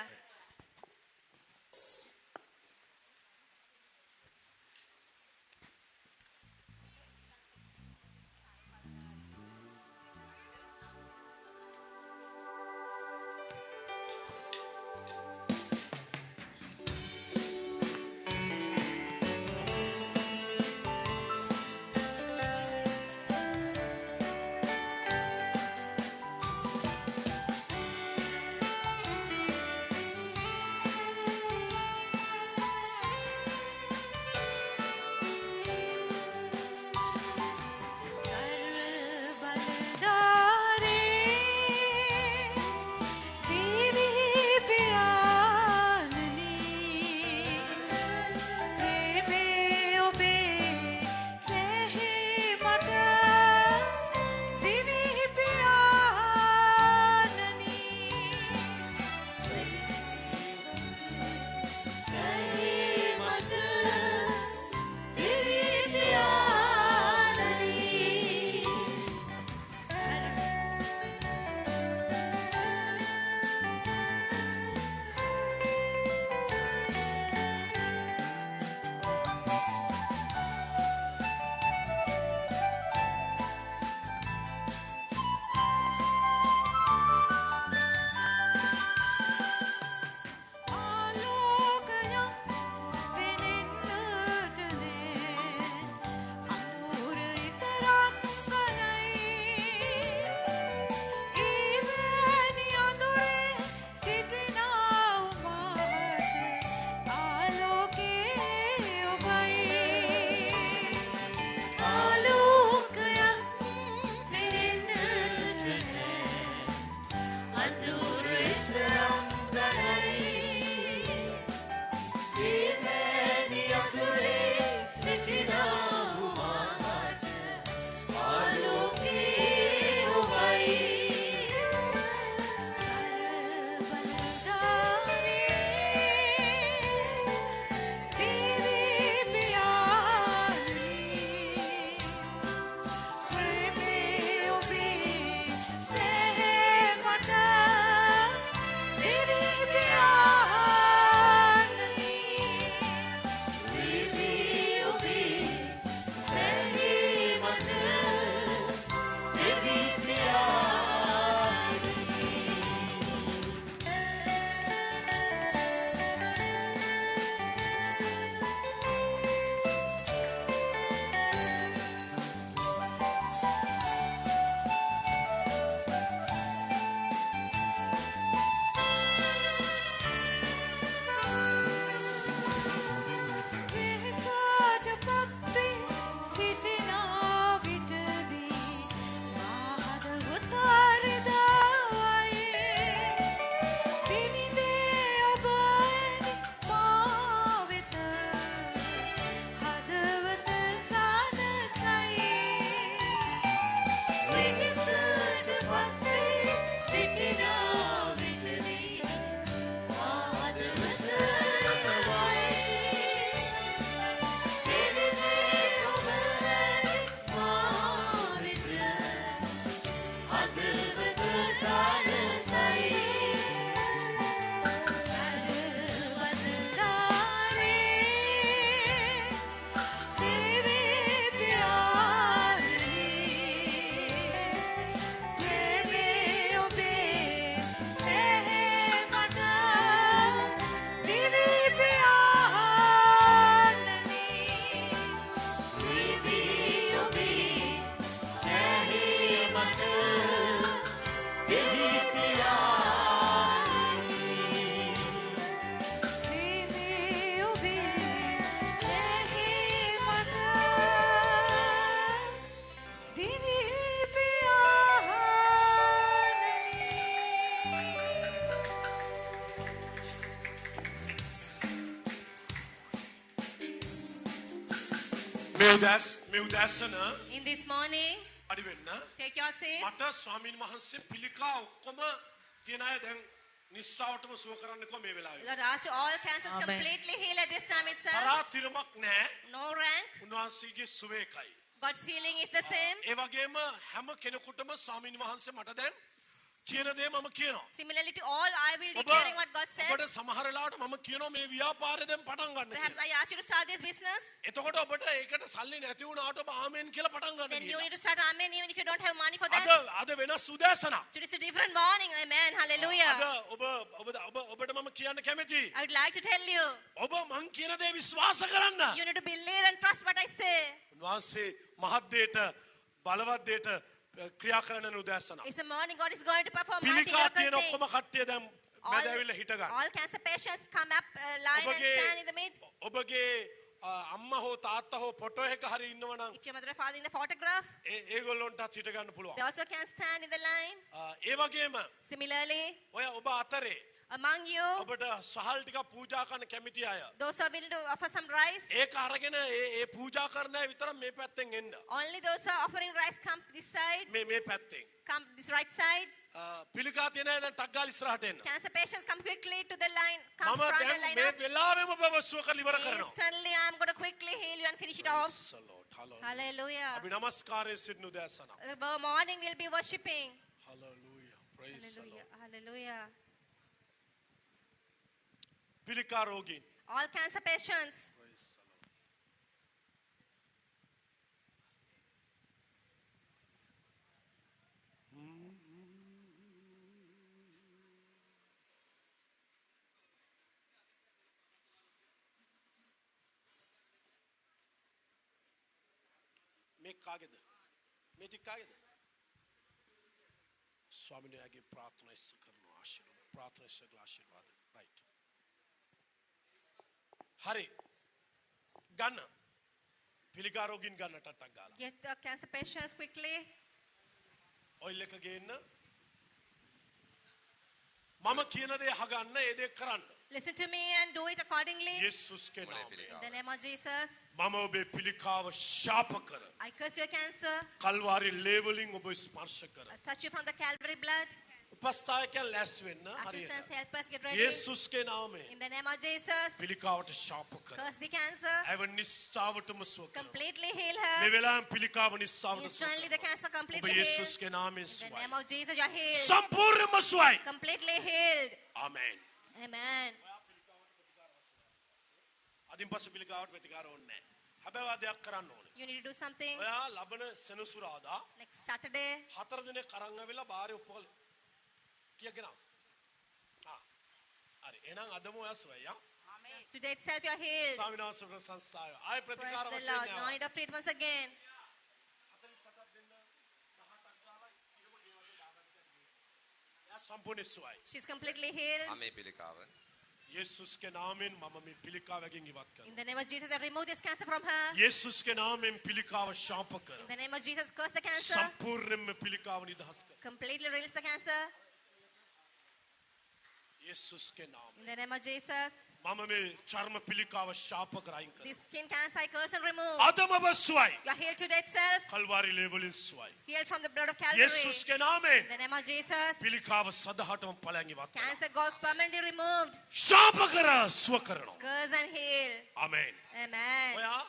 S1: මේ උදෑසන
S2: In this morning,
S1: අඩි වෙන්න
S2: take your seats.
S1: මට ස්වාමීන් වහන්සේ පිළිකා ඔක්කොම තියෙන අය දැන් නිස්ත්‍රාවටම සුව කරන්නකෝ මේ වෙලාවේ.
S2: Lord, ask all cancers
S7: Amen.
S2: completely heal at this time itself.
S1: තරහා තිරමක් නැහැ.
S2: No rank.
S1: උන්වහන්සේගේ සුවය එකයි.
S2: God's healing is the same.
S1: ඒ වගේම හැම කෙනෙකුටම ස්වාමීන් වහන්සේ මට දැන් කියන දේ මම කියනවා.
S2: Similarly to all, I will declaring what God says.
S1: ඔබට සමහර වෙලාවට මම කියනවා මේ ව්‍යාපාරය දැන් පටන් ගන්න
S2: Perhaps
S1: කියලා.
S2: I ask you to start this business.
S1: එතකොට ඔබට ඒකට සල්ලි නැති වුණාට ඔබ ආමෙන් කියලා පටන් ගන්න
S2: Then you
S1: කියලා.
S2: need to start amen even if you don't have money for
S1: අද
S2: that.
S1: අද වෙනස් උදෑසනක්.
S2: Today is a different morning. Amen.
S1: අද
S2: Hallelujah.
S1: ඔබට මම කියන්න කැමතියි.
S2: I would like to tell you,
S1: ඔබ මං කියන දේ විශ්වාස කරන්න.
S2: you need to believe and trust what I say.
S1: උන්වහන්සේ මහත් දේට බලවත් දේට ක්‍රියා කරන උදෑසන.
S2: It's a morning God is going to perform mighty
S1: පිළිකා
S2: miracle
S1: තියෙන
S2: thing.
S1: ඔක්කොම කට්ටිය දැන් මැද ඇවිල්ලා හිට ගන්න.
S2: All cancer patients come up, line and stand in the mid.
S1: ඔබගේ අම්මා හෝ තාත්තා හෝ ෆොටෝ එක හරි ඉන්නවනම්
S2: If your mother or father in the photograph,
S1: ඒගොල්ලොන්ටත් හිට ගන්න
S2: they
S1: පුළුවන්.
S2: also can stand in the line.
S1: ඒ වගේම
S2: Similarly,
S1: ඔය ඔබ අතරේ
S2: among you,
S1: ඔබට සහල් ටිකක් පූජා කරන්න කැමති අය
S2: those who are willing to offer some rice,
S1: ඒක අරගෙන ඒ පූජා කරන අය විතර මේ පැත්තෙන් එන්න.
S2: only those who are offering rice come this side,
S1: මේ පැත්තෙන්.
S2: come this right side.
S1: පිළිකා තියෙන අය දැන් ටක් ගාලා ඉස්සරහට එන්න.
S2: Cancer patients come quickly to the line, come
S1: මම
S2: front and
S1: දැන්
S2: line
S1: මේ
S2: up.
S1: වෙලාවෙම ඔබව සුව කරලා ඉවර කරනවා.
S2: Instantly, I'm going to quickly heal you and finish it off.
S1: Praise the Lord. Hallelujah.
S2: Hallelujah.
S1: අපි නමස්කාරයේ සිටින උදෑසන.
S2: The morning we'll be worshipping.
S1: Hallelujah. Praise the
S2: Hallelujah.
S1: Lord.
S2: Hallelujah.
S1: පිළිකා රෝගීන්.
S2: All cancer patients.
S1: Praise the Lord. මේ කාගේද? මේ ටික කාගේද? ස්වාමීන් වහන්සේගේ ප්‍රාර්ථනා ඉස්ස කරනවා ආශිර්වාද. ප්‍රාර්ථනා ඉස්ස කරලා ආශිර්වාද. right. හරි. ගන්න. පිළිකා රෝගීන් ගන්න ටට්ටක් ගාලා.
S2: Get the cancer patients quickly.
S1: Oil එක ගේන්න. මම කියන දේ අහගන්න ඒ දේ කරන්න.
S2: Listen to me and do it accordingly.
S1: යේසුස්ගේ නාමයෙන්.
S2: In the name of Jesus.
S1: මම ඔබේ පිළිකාව ශාප කර.
S2: I curse your cancer.
S1: Kalvari ලේවලින් ඔබ ස්පර්ශ කර.
S2: I touch you from the Calvary blood.
S1: උපස්ථායකයන් ලෑස්ති වෙන්න
S2: Assistants,
S1: හරියට.
S2: help us get ready.
S1: යේසුස්ගේ නාමයෙන්.
S2: In the name of Jesus.
S1: පිළිකාවට ශාප කර.
S2: Curse the cancer.
S1: ඇව නිස්සාවටම සුව කර.
S2: Completely heal
S1: මේ
S2: her.
S1: වෙලාවෙන් පිළිකාව නිස්සාවට සුව
S2: Instantly the
S1: කර.
S2: cancer
S1: ඔබ
S2: completely healed.
S1: යේසුස්ගේ නාමයෙන්
S2: In the
S1: සුවයි.
S2: name of Jesus, you're healed.
S1: සම්පූර්ණයෙන්ම සුවයි.
S2: Completely healed.
S1: ආමේන්.
S2: Amen.
S1: අදින් පස්සේ පිළිකාවට ප්‍රතිකාර ඕනේ නැහැ. හැබැයි ඔයා දෙයක් කරන්න ඕනේ.
S2: You need to do something.
S1: ඔයා ලබන සෙනසුරාදා
S2: Next Saturday,
S1: 4 දිනක් අරන් ආවිලා බාරේ ඔප්පවල කීයක් ගෙනාව? හරි. එහෙනම් අදම ඔයා සුවයි යා.
S2: today itself you're healed.
S1: ස්වාමීන් වහන්සේ ප්‍රශංසාය. ආය
S2: Praise
S1: ප්‍රතිකාර
S2: the
S1: වශයෙන්
S2: Lord. No
S1: නෑ.
S2: need of treatments again.
S1: එයා සම්පූර්ණ සුවයි.
S2: She's completely healed.
S5: මේ පිළිකාව
S1: යේසුස්ගේ නාමයෙන් මම මේ පිළිකාවකින් ඉවත්
S2: In
S1: කරනවා.
S2: the name of Jesus, I remove this cancer from her.
S1: යේසුස්ගේ නාමයෙන් පිළිකාව ශාප
S2: In
S1: කරනවා.
S2: the name of Jesus, curse the cancer.
S1: සම්පූර්ණයෙන්ම පිළිකාව නිදහස් කරනවා.
S2: Completely release the cancer.
S1: යේසුස්ගේ නාමයෙන්
S2: In the name of Jesus,
S1: මම මේ චර්ම පිළිකාව ශාප කරයින් කරනවා.
S2: this skin cancer I curse and remove.
S1: අදම ඔබ සුවයි.
S2: You're healed today itself.
S1: Kalvari ලේවලින් සුවයි.
S2: Healed from the blood of Calvary.
S1: යේසුස්ගේ
S2: In
S1: නාමයෙන්
S2: the name of Jesus,
S1: පිළිකාව සදහටම ඵලයන් ඉවත් කරනවා.
S2: cancer got permanently removed.
S1: ශාප කර සුව කරනවා.
S2: Curse and heal.
S1: ආමේන්.
S2: Amen.
S1: ඔයා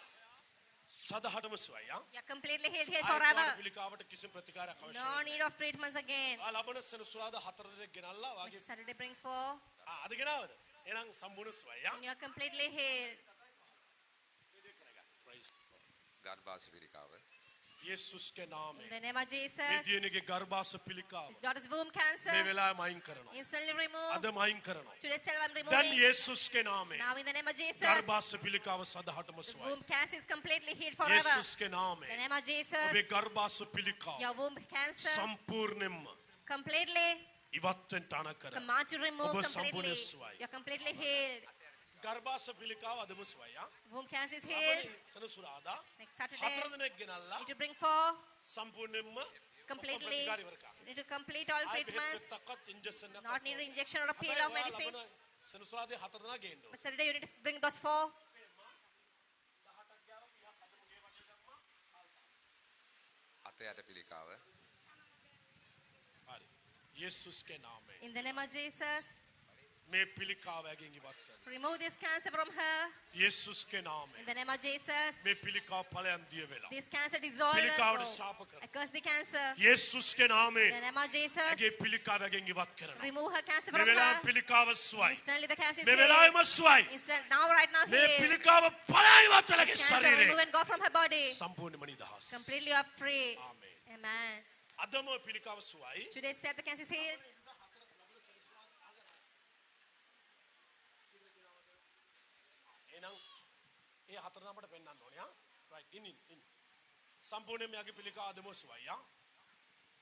S1: සදහටම සුවයි යා.
S2: You're completely healed here
S1: ආයෙත්
S2: forever.
S1: ඔයාට පිළිකාවට කිසිම ප්‍රතිකාරයක් අවශ්‍ය
S2: No
S1: නැහැ.
S2: need of treatments again.
S1: ආ ලබන සෙනසුරාදා 4 දිනක් ගෙනල්ලා වාගේ
S2: Next Saturday, bring 4.
S1: අද ගෙනාවද? එහෙනම් සම්පූර්ණ සුවයි යා.
S2: And you're completely healed.
S1: Praise
S5: ගර්භාෂ පිළිකාව
S1: යේසුස්ගේ
S2: In
S1: නාමයෙන්
S2: the name of
S1: මේ
S2: Jesus,
S1: දියණියගේ ගර්භාෂ පිළිකාව
S2: his daughter's womb
S1: මේ
S2: cancer,
S1: වෙලාවෙම අයින් කරනවා.
S2: instantly removed.
S1: අදම අයින් කරනවා.
S2: Today itself I'm
S1: දැන්
S2: removing.
S1: යේසුස්ගේ නාමයෙන්
S2: Now in the name of Jesus,
S1: ගර්භාෂ පිළිකාව සදහටම
S2: the
S1: සුවයි.
S2: womb cancer is completely healed forever.
S1: යේසුස්ගේ
S2: In the
S1: නාමයෙන්
S2: name of Jesus,
S1: ඔබේ ගර්භාෂ පිළිකාව
S2: your womb cancer
S1: සම්පූර්ණයෙන්ම
S2: completely
S1: ඉවත් වෙන්න තන කර.
S2: command to remove
S1: ඔබ
S2: completely.
S1: සම්පූර්ණ සුවයි.
S2: You're completely healed.
S1: ගර්භාෂ පිළිකාව අදම සුවයි යා.
S2: Womb cancer is healed.
S1: සෙනසුරාදා
S2: Next Saturday,
S1: 4 දිනක් ගෙනල්ලා
S2: need to bring 4
S1: සම්පූර්ණයෙන්ම
S2: completely.
S1: ප්‍රතිකාර ඉවර කරනවා.
S2: Need to complete all
S1: ආයෙ
S2: treatments.
S1: බෙහෙත් තක්කත් ඉන්ජෙක්ෂන් එකක්
S2: Not need an injection or a pill of medicine.
S1: සෙනසුරාදේ 4 දිනක් ගේන්න ඕනේ.
S2: But Saturday you need to bring those 4.
S9: සත්වයාට පිළිකාව.
S1: හරි. යේසුස්ගේ නාමයෙන්
S2: In the name of Jesus,
S1: මේ පිළිකාව ඇගෙන් ඉවත් කරනවා.
S2: remove this cancer from her.
S1: යේසුස්ගේ
S2: In
S1: නාමයෙන්
S2: the name of Jesus,
S1: මේ පිළිකාව ඵලයන් දිය වෙලා.
S2: this cancer dissolve.
S1: පිළිකාවට ශාප කරනවා.
S2: I curse the cancer.
S1: යේසුස්ගේ
S2: In
S1: නාමයෙන්
S2: the name of Jesus,
S1: ඇගේ පිළිකාව ඇගෙන් ඉවත් කරනවා.
S2: remove her cancer
S1: මේ
S2: from
S1: වෙලාවේ
S2: her.
S1: පිළිකාව සුවයි.
S2: Instantly the cancer is
S1: මේ
S2: healed.
S1: වෙලාවෙම සුවයි.
S2: Instant, now, right now,
S1: මේ
S2: healed.
S1: පිළිකාව ඵලයන් ඉවත් වෙලාගේ
S2: Cancer remove
S1: ශරීරේ
S2: and go from her body.
S1: සම්පූර්ණයෙන්ම නිදහස්.
S2: Completely you are free.
S1: ආමේන්.
S2: Amen.
S1: අදම ඔය පිළිකාව සුවයි.
S2: Today, say the cancer is healed.
S1: එහෙනම් ඒ හතර නමට පෙන්වන්න ඕනේ ආ. රයිට් ඉන්. සම්පූර්ණයෙන් මෙයාගේ පිළිකාව අදම සුවයි ආ.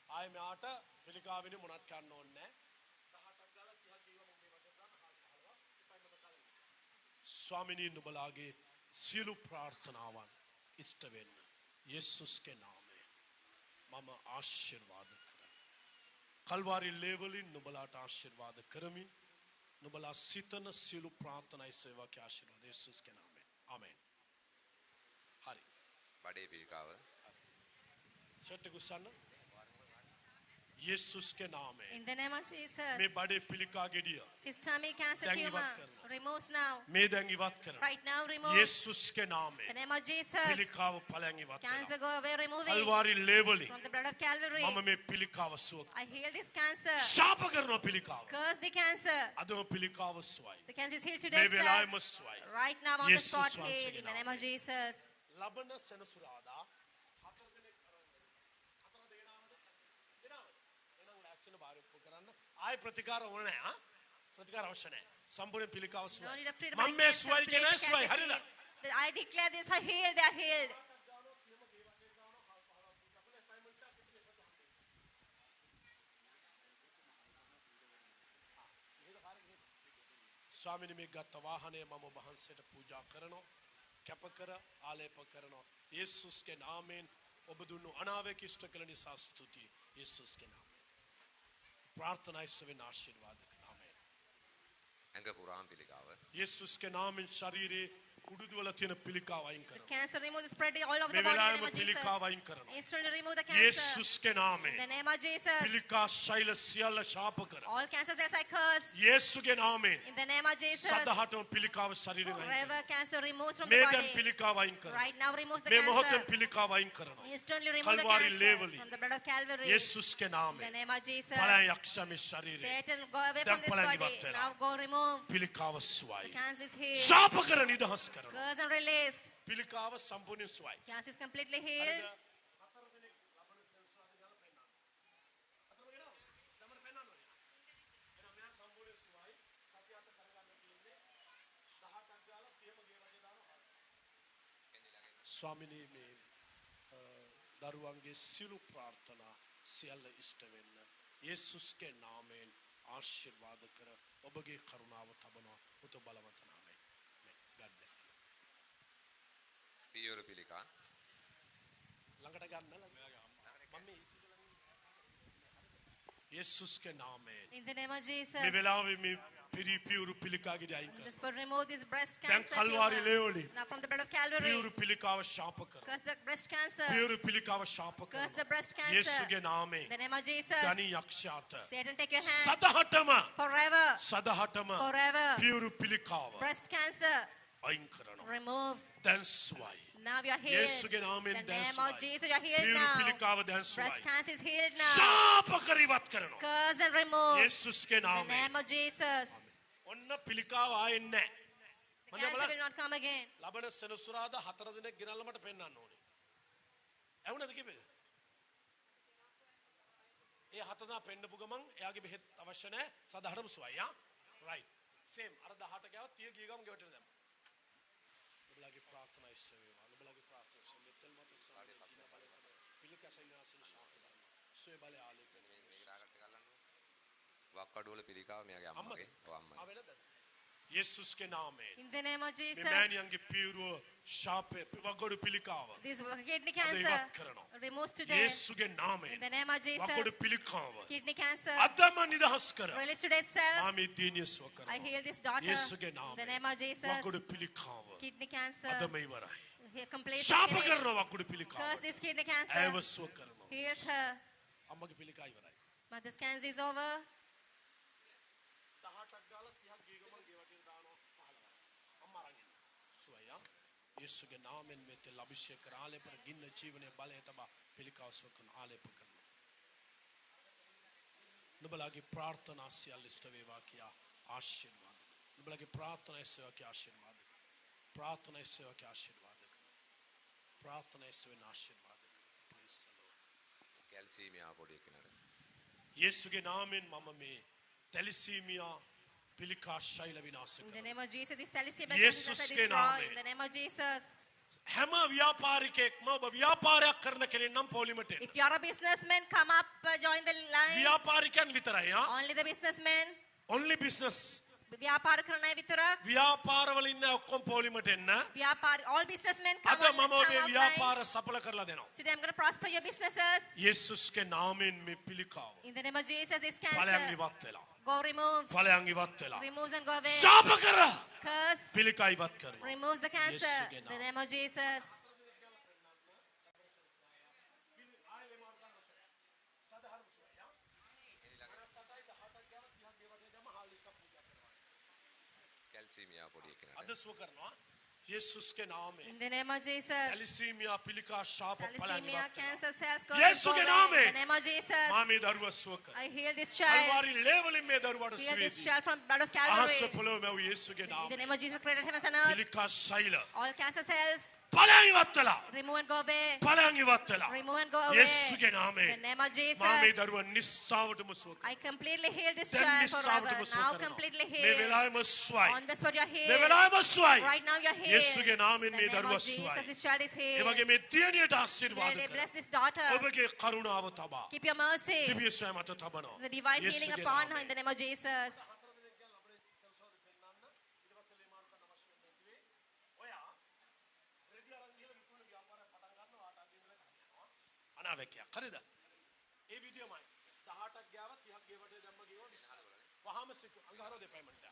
S1: ආයේ මෙයාට පිළිකාවෙන්නේ මොනවත් කරන්න ඕනේ නැහැ. ස්වාමිනී නුඹලාගේ සියලු ප්‍රාර්ථනාවන් ඉෂ්ට වෙන්න. යේසුස්ගේ නාමයෙන් මම ආශිර්වාද කරමි. කල්වාරි ලේවලින් නුඹලාට ආශිර්වාද කරමින් නුඹලා සිතන සියලු ප්‍රාර්ථනා ඉස්සෙවාගේ ආශිර්වාද යේසුස්ගේ නාමයෙන්. ආමේන්. හරි.
S9: බඩේ පිළිකාව.
S1: සෙට් එක උස්සන්න. යේසුස්ගේ නාමයෙන්
S2: In the name of Jesus,
S1: මේ බඩේ පිළිකා ගෙඩිය
S2: his tummy cancer
S1: දැන්
S2: tumor
S1: ඉවත් කරනවා.
S2: removes now.
S1: මේ දැන් ඉවත් කරනවා.
S2: Right now, remove.
S1: යේසුස්ගේ
S2: In the
S1: නාමයෙන්
S2: name of Jesus,
S1: පිළිකාව ඵලයන් ඉවත්
S2: cancer
S1: කරනවා.
S2: go away, remove it.
S1: Kalvari ලේවලින්
S2: From the blood of Calvary,
S1: මම මේ පිළිකාව සුව
S2: I heal this cancer.
S1: ශාප කරන පිළිකාව.
S2: Curse the cancer.
S1: අදම පිළිකාව සුවයි.
S2: The cancer is healed
S1: මේ
S2: today,
S1: වෙලාවෙම
S2: sir.
S1: සුවයි.
S2: Right now, on the
S1: Jesus
S2: spot,
S1: වහන්සේගේ
S2: healed. In the name of Jesus.
S1: ලබන සෙනසුරාදා හතර දිනක් හතර දෙනාවද එනවා ලැස්තින බාරප්පු කරන්න ආයි ප්‍රතිකාර ඕන නැහැ ආ ප්‍රතිකාර අවශ්‍ය නැහැ සම්පූර්ණ පිළිකාව
S2: No
S1: සුවයි
S2: need of treatment.
S1: මම මේ සුවයි කියන
S2: The
S1: සුවයි
S2: cancer is
S1: හරිද
S2: healed. I declare this are healed, they are healed.
S1: ස්වාමිනී මේ ගත වාහනය මම වහන්සේට පූජා කරනවා කැප කර ආලේප කරනවා යේසුස්ගේ නාමයෙන් ඔබ දුන්නු අනාවැක ඉෂ්ට කළ නිසා ස්තුතියි යේසුස්ගේ නාමයෙන් ප්‍රාර්ථනා ඉස්සෙවෙන් ආශිර්වාද කරනවා ආමේන්
S9: ඇඟ පුරාම පිළිකාව.
S1: යේසුස්ගේ නාමයෙන් ශරීරේ උඩුදුවල තියෙන පිළිකාව අයින්
S2: The
S1: කරනවා
S2: cancer remove the spread all over
S1: මේ
S2: the body. In the
S1: වෙලාවෙම
S2: name of Jesus.
S1: පිළිකාව අයින් කරනවා
S2: Instantly remove the cancer.
S1: යේසුස්ගේ
S2: In
S1: නාමයෙන්
S2: the name of Jesus.
S1: පිළිකා ශෛල සියල්ල ශාප කර
S2: All cancer cells I curse.
S1: යේසුගේ නාමයෙන්
S2: In the name of Jesus.
S1: සදහටම පිළිකාව ශරීරයෙන් අයින්
S2: Forever cancer removes from
S1: මේ
S2: the
S1: දැන්
S2: body.
S1: පිළිකාව අයින් කරනවා
S2: Right now remove the
S1: මේ මොහොතෙන්
S2: cancer.
S1: පිළිකාව අයින් කරනවා
S2: Instantly remove the
S1: Kalvari
S2: cancer
S1: ලේවලින්
S2: from the blood of Calvary.
S1: යේසුස්ගේ
S2: In the
S1: නාමයෙන්
S2: name of Jesus.
S1: පලයන් යක්ෂමේ ශරීරේ
S2: Satan, go away
S1: දැන්
S2: from this
S1: පලයන්
S2: body.
S1: ඉවත් වෙලා.
S2: Now go remove.
S1: පිළිකාව
S2: The
S1: සුවයි
S2: cancer is healed.
S1: ශාප කර නිදහස් කරනවා
S2: Curse and released.
S1: පිළිකාව සම්පූර්ණ සුවයි
S2: Cancer is completely healed.
S1: ස්වාමිනී මේ දරුවන්ගේ සියලු ප්‍රාර්ථනා සියල්ල ඉෂ්ට වෙන්න යේසුස්ගේ නාමයෙන් ආශිර්වාද කර ඔබගේ කරුණාව තබනවා පුතු බලවන්ත නාමයෙන් God bless you
S9: පියවර පිළිකා.
S1: ළඟට ගන්න මම යේසුස්ගේ නාමයෙන්
S2: In the name of Jesus.
S1: මේ වෙලාවේ මේ පියවරු පිළිකාගේ අයින්
S2: The
S1: කරනවා
S2: Spirit remove this breast
S1: දැන්
S2: cancer.
S1: Kalvari
S2: tumor.
S1: ලේවලින්
S2: Now from the blood of Calvary.
S1: පියවරු පිළිකාව ශාප කරනවා
S2: Curse the breast cancer.
S1: පියවරු පිළිකාව ශාප
S2: Curse the
S1: කරනවා
S2: breast cancer.
S1: යේසුගේ
S2: In
S1: නාමයෙන්
S2: the name of Jesus.
S1: ගනි යක්ෂයාට
S2: Satan, take your hand.
S1: සදහටම
S2: Forever.
S1: සදහටම
S2: Forever.
S1: පියවරු පිළිකාව
S2: Breast cancer
S1: අයින් කරනවා
S2: removes.
S1: දැන් සුවයි
S2: Now you are healed.
S1: යේසුගේ නාමයෙන්
S2: In the
S1: දැන්
S2: name of
S1: සුවයි
S2: Jesus, you are healed
S1: පියවරු
S2: now.
S1: පිළිකාව දැන්
S2: Breast
S1: සුවයි
S2: cancer is healed now.
S1: ශාප කර ඉවත් කරනවා
S2: Curse and remove.
S1: යේසුස්ගේ
S2: In the
S1: නාමයෙන්
S2: name of Jesus.
S1: ඔන්න පිළිකාව ආයෙත් නැහැ
S2: The
S1: මම
S2: cancer
S1: බලන්න
S2: will not come again.
S1: ලබන සෙනසුරාදා 4 දිනක් ගෙනල්ලා මට පෙන්වන්න ඕනේ ඇහුණද කිව්වේද ඒ හතදා පෙන්නපු ගමන් එයාගේ බෙහෙත් අවශ්‍ය නැහැ සදහටම සුවයි ආ රයිට් සේම් අර 18 ගාව 30 ගිය ගමන් ගෙවටට දැම්මා ඔබලාගේ ප්‍රාර්ථනා ඉස්සෙ වේවා ඔබලාගේ ප්‍රාර්ථනා ඉස්සෙ මෙතෙල් මත සාරේ පිළිකා සෛන්‍යනාසින් ශාප කරනවා සුවේ බලය ආලේපන
S9: වක්කඩුවල පිළිකාව මෙයාගේ අම්මගේ. ඔව් අම්මයි.
S1: ආවෙනද යේසුස්ගේ නාමයෙන්
S2: In the name of
S1: මේ
S2: Jesus.
S1: මෑණියන්ගේ පියරුව ශාපේ වගොඩු පිළිකාව
S2: This kidney
S1: අද ඉවත්
S2: cancer
S1: කරනවා
S2: removes today.
S1: යේසුගේ
S2: In
S1: නාමයෙන්
S2: the name of
S1: වගොඩු
S2: Jesus.
S1: පිළිකාව
S2: Kidney cancer
S1: අදම නිදහස් කර
S2: release today itself.
S1: මා මේ දිනිය සුව
S2: I
S1: කරනවා
S2: heal this daughter.
S1: යේසුගේ
S2: In the
S1: නාමයෙන්
S2: name of Jesus.
S1: වගොඩු පිළිකාව
S2: Kidney cancer
S1: අදම ඉවරයි
S2: He completes
S1: ශාප
S2: the kidney.
S1: කරනවා වකුඩු
S2: Curse
S1: පිළිකාවට.
S2: this kidney cancer.
S1: ඇයව සුව කරනවා.
S2: Heals her.
S1: අම්මගේ පිළිකා ඉවරයි.
S2: Mother's cancer is over.
S1: 18ක් ගාලා 30ක් ගේ ගමන් ගේ වටේට දානවා 15ක්. අම්මා අරන් එන්න. සුවයා. යේසුගේ නාමයෙන් මේ තෙල් අභිෂේක කර ආලේපන ගින්න ජීවනයේ බලය තබා පිළිකාව සුව කරන ආලේප කරනවා. නුඹලාගේ ප්‍රාර්ථනා සියල්ල ඉෂ්ට වේවා කියා ආශිර්වාද. නුඹලාගේ ප්‍රාර්ථනා ඉස්සෙවා කියා ආශිර්වාද. ප්‍රාර්ථනා ඉස්සෙවා කියා ආශිර්වාද. ප්‍රාර්ථනා ඉස්සෙවෙන ආශිර්වාද. praise the Lord.
S9: කැල්සීමියා පොඩි කෙනෙක්.
S1: යේසුගේ නාමයෙන් මම මේ තැලිසීමියා පිළිකා ශෛල විනාශ
S2: In the
S1: කරනවා.
S2: name of Jesus, this thalassemia
S1: Jesus
S2: cancer
S1: के
S2: destroy.
S1: नाम में.
S2: In the name of Jesus.
S1: හැම ව්‍යාපාරිකයෙක්ම ඔබ ව්‍යාපාරයක් කරන කෙනෙක් නම් පොලිමට එන්න.
S2: If you are a businessman, come up, join the line.
S1: ව්‍යාපාරිකයන් විතරයි ආ.
S2: Only the businessmen.
S1: only business.
S2: ව්‍යාපාර කරන අය විතරක්.
S1: ව්‍යාපාරවල ඉන්න ඔක්කොම පොලිමට එන්න.
S2: ව්‍යාපාර all businessmen come
S1: අද
S2: on,
S1: මම ඔබේ
S2: come
S1: ව්‍යාපාර සඵල කරලා දෙනවා.
S2: Today I'm going to prosper your businesses.
S1: යේසුස්ගේ නාමයෙන් මේ පිළිකාව
S2: In the name of Jesus, this
S1: ඵලයන්
S2: cancer
S1: ඉවත් වෙලා.
S2: go removes.
S1: ඵලයන් ඉවත් වෙලා.
S2: Removes and go away.
S1: ශාප කර
S2: Curse
S1: පිළිකා ඉවත් කරනවා.
S2: removes the cancer.
S1: යේසුගේ
S2: In the
S1: නාමයෙන්.
S2: name of Jesus.
S9: කැල්සීමියා පොඩි කෙනෙක්.
S1: අද සුව කරනවා යේසුස්ගේ නාමයෙන්.
S2: In the name of Jesus.
S1: Thalassemia පිළිකා ශාප ඵලයන්
S2: Thalassemia
S1: ඉවත් කරනවා.
S2: cancer cells go
S1: යේසුගේ
S2: away.
S1: නාමයෙන්.
S2: In the name of Jesus.
S1: මා මේ දරුවා සුව කරනවා.
S2: I heal this child.
S1: Kalvari ලේවලින් මේ දරුවාට
S2: Heal this
S1: සුවේදී.
S2: child from blood of
S1: අහස
S2: Calvary.
S1: පොළොව මැව් යේසුගේ
S2: In the
S1: නාමයෙන්.
S2: name of Jesus, created heavens and earth.
S1: පිළිකා ශෛල
S2: All cancer cells,
S1: ඵලයන් ඉවත් වෙලා.
S2: remove and go away.
S1: ඵලයන් ඉවත් වෙලා.
S2: Remove and go away.
S1: යේසුගේ
S2: In the
S1: නාමයෙන්.
S2: name of Jesus.
S1: මා මේ දරුවා නිස්සාවටම සුව කරනවා.
S2: I completely heal this
S1: දැන්
S2: child
S1: නිස්සාවටම
S2: forever.
S1: සුව
S2: Now
S1: කරනවා.
S2: completely
S1: මේ
S2: healed.
S1: වෙලාවෙම සුවයි.
S2: On the spot you're
S1: මේ
S2: healed.
S1: වෙලාවෙම සුවයි.
S2: Right now you're healed.
S1: යේසුගේ නාමයෙන්
S2: In
S1: මේ
S2: the name
S1: දරුවා
S2: of Jesus,
S1: සුවයි.
S2: this child is
S1: A
S2: healed.
S1: වගේ මේ දියණියට ආශිර්වාද
S2: Really bless
S1: කරනවා.
S2: this daughter.
S1: ඔබගේ කරුණාව තබා.
S2: Keep your mercy.
S1: දිව්‍ය සොය මත තබනවා.
S2: The divine healing
S1: යේසුගේ
S2: upon her
S1: නාමයෙන්.
S2: in the name of Jesus.
S1: අනාවැකියක් හරිද? ඒ විදියමයි 18ක් ගාව 30ක් ගෙවට දැම්ම ගියෝ වහාම සිකු අංගහරෝ දෙපයිමන්ට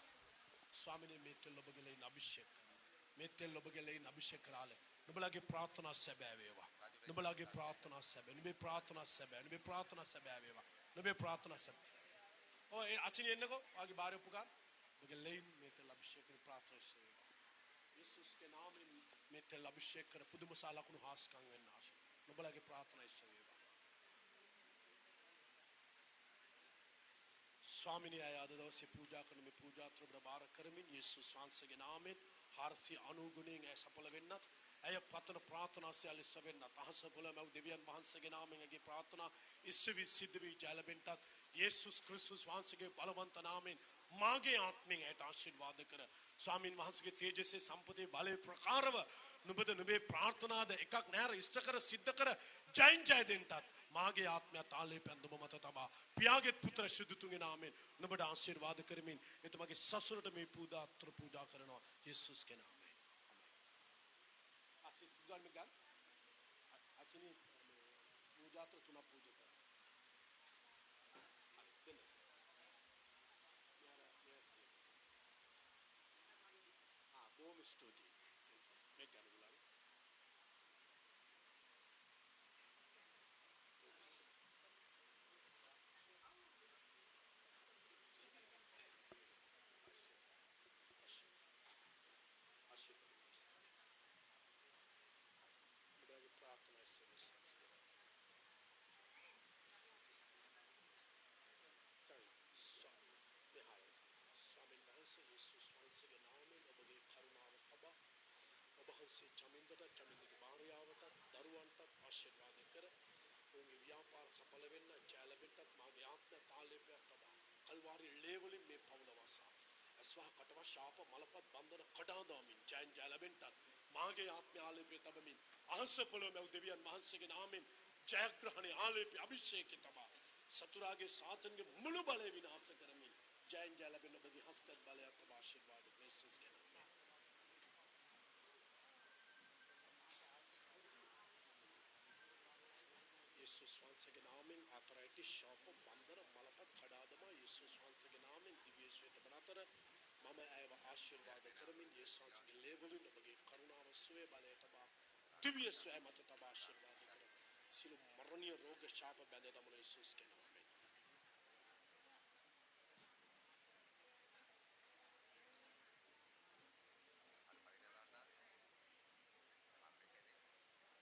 S1: ස්වාමිනේ මේ තෙල් ඔබගේ ලෙයින් අභිෂේක කරනවා. මේ තෙල් ඔබගේ ලෙයින් අභිෂේක කරාලේ නුඹලාගේ ප්‍රාර්ථනා සැබෑ වේවා. නුඹලාගේ ප්‍රාර්ථනා සැබෑ. නුඹේ ප්‍රාර්ථනා සැබෑ. නුඹේ ප්‍රාර්ථනා සැබෑ වේවා. නුඹේ ප්‍රාර්ථනා සැබෑ. ඔය අචිනි එන්නකෝ වාගේ බාරේ උපකාර ඔබගේ ලෙයින් මේ තෙල් අභිෂේක කර ප්‍රාර්ථනා සේවා. යේසුස්ගේ නාමයෙන් මේ තෙල් අභිෂේක කර පුදුම සාලකුණු හාස්කම් වෙන්න ආශි. නුඹලාගේ ප්‍රාර්ථනා ඉස්සෙවේවා. ස්වාමිනී අය අද දවසේ පූජා කරන මේ පූජාත්‍රවල බාර කරමින් යේසුස් වහන්සේගේ නාමයෙන් 490 ගුණයෙන් ඇය සඵල වෙන්නත් ඇය පතන ප්‍රාර්ථනා සියල්ල ඉස්ස වෙන්නත් අහස පොළ මැව් දෙවියන් වහන්සේගේ නාමයෙන් ඇගේ ප්‍රාර්ථනා ඉස්සවි සිද්ධ වී ජය ලැබෙන්නත් යේසුස් ක්‍රිස්තුස් වහන්සේගේ බලවන්ත නාමයෙන් මාගේ ආත්මයෙන් ඇයට ආශිර්වාද කර ස්වාමින් වහන්සේගේ තේජසේ සම්පතේ බලේ ප්‍රකාරව නුඹද නුඹේ ප්‍රාර්ථනාද එකක් නැර ඉෂ්ට කර සිද්ධ කර ජයෙන් ජය දෙන්නත් මාගේ ආත්මයත් ආලේපයන් දුම මත තබා පියාගේ පුත්‍ර ශුද්ධතුන්ගේ නාමයෙන් නුඹට ආශිර්වාද කරමින් එතුමාගේ සසුරට මේ පූජාත්‍ර පූජා කරනවා යේසුස්ගේ නාමයෙන්. ආශිස් ගන්න ගන්න. අචිනි පූජාත්‍ර තුන පූජා කරනවා. හරි දෙන්න. බොහොම ස්තුතියි. මේ ගන්න බුලයි. වහන්සේ චමින්දට චමින්දගේ භාර්යාවට දරුවන්ට ආශිර්වාද කර ඔවුන්ගේ ව්‍යාපාර සඵල වෙන්න ජය ලැබෙන්නත් මාගේ ආත්ම තාලේපයක් තබා කල්වාරි ලේවලින් මේ පවුල වසා අස්වා කටව ශාප මලපත් බන්ධන කඩා දාමින් ජයෙන් ජය ලැබෙන්නත් මාගේ ආත්ම ආලේපය තබමින් අහස පොළොව මැව් දෙවියන් වහන්සේගේ නාමයෙන් ජයග්‍රහණේ ආලේපය අභිෂේකය තබා සතුරාගේ සාතන්ගේ මුළු බලය විනාශ කරමින් ජයෙන් ජය ලැබෙන්න ඔබගේ හස්ත බලයක් තබා ආශිර්වාද යේසුස්ගේ යේසුස් වහන්සේගේ නාමයෙන් ආතරයිටිස් ශාප බන්ධන මලපත් කඩා දමා යේසුස් වහන්සේගේ නාමයෙන් දිව්‍ය ශ්වේත බණතර මම ඇයව ආශිර්වාද කරමින් යේසුස් වහන්සේගේ ලේවලින් ඔබගේ කරුණාව සුවේ බලය තබා දිව්‍ය සොය මත තබා ආශිර්වාද කර. සිළු මරණීය රෝග ශාප බැඳ දමන යේසුස් කෙනා.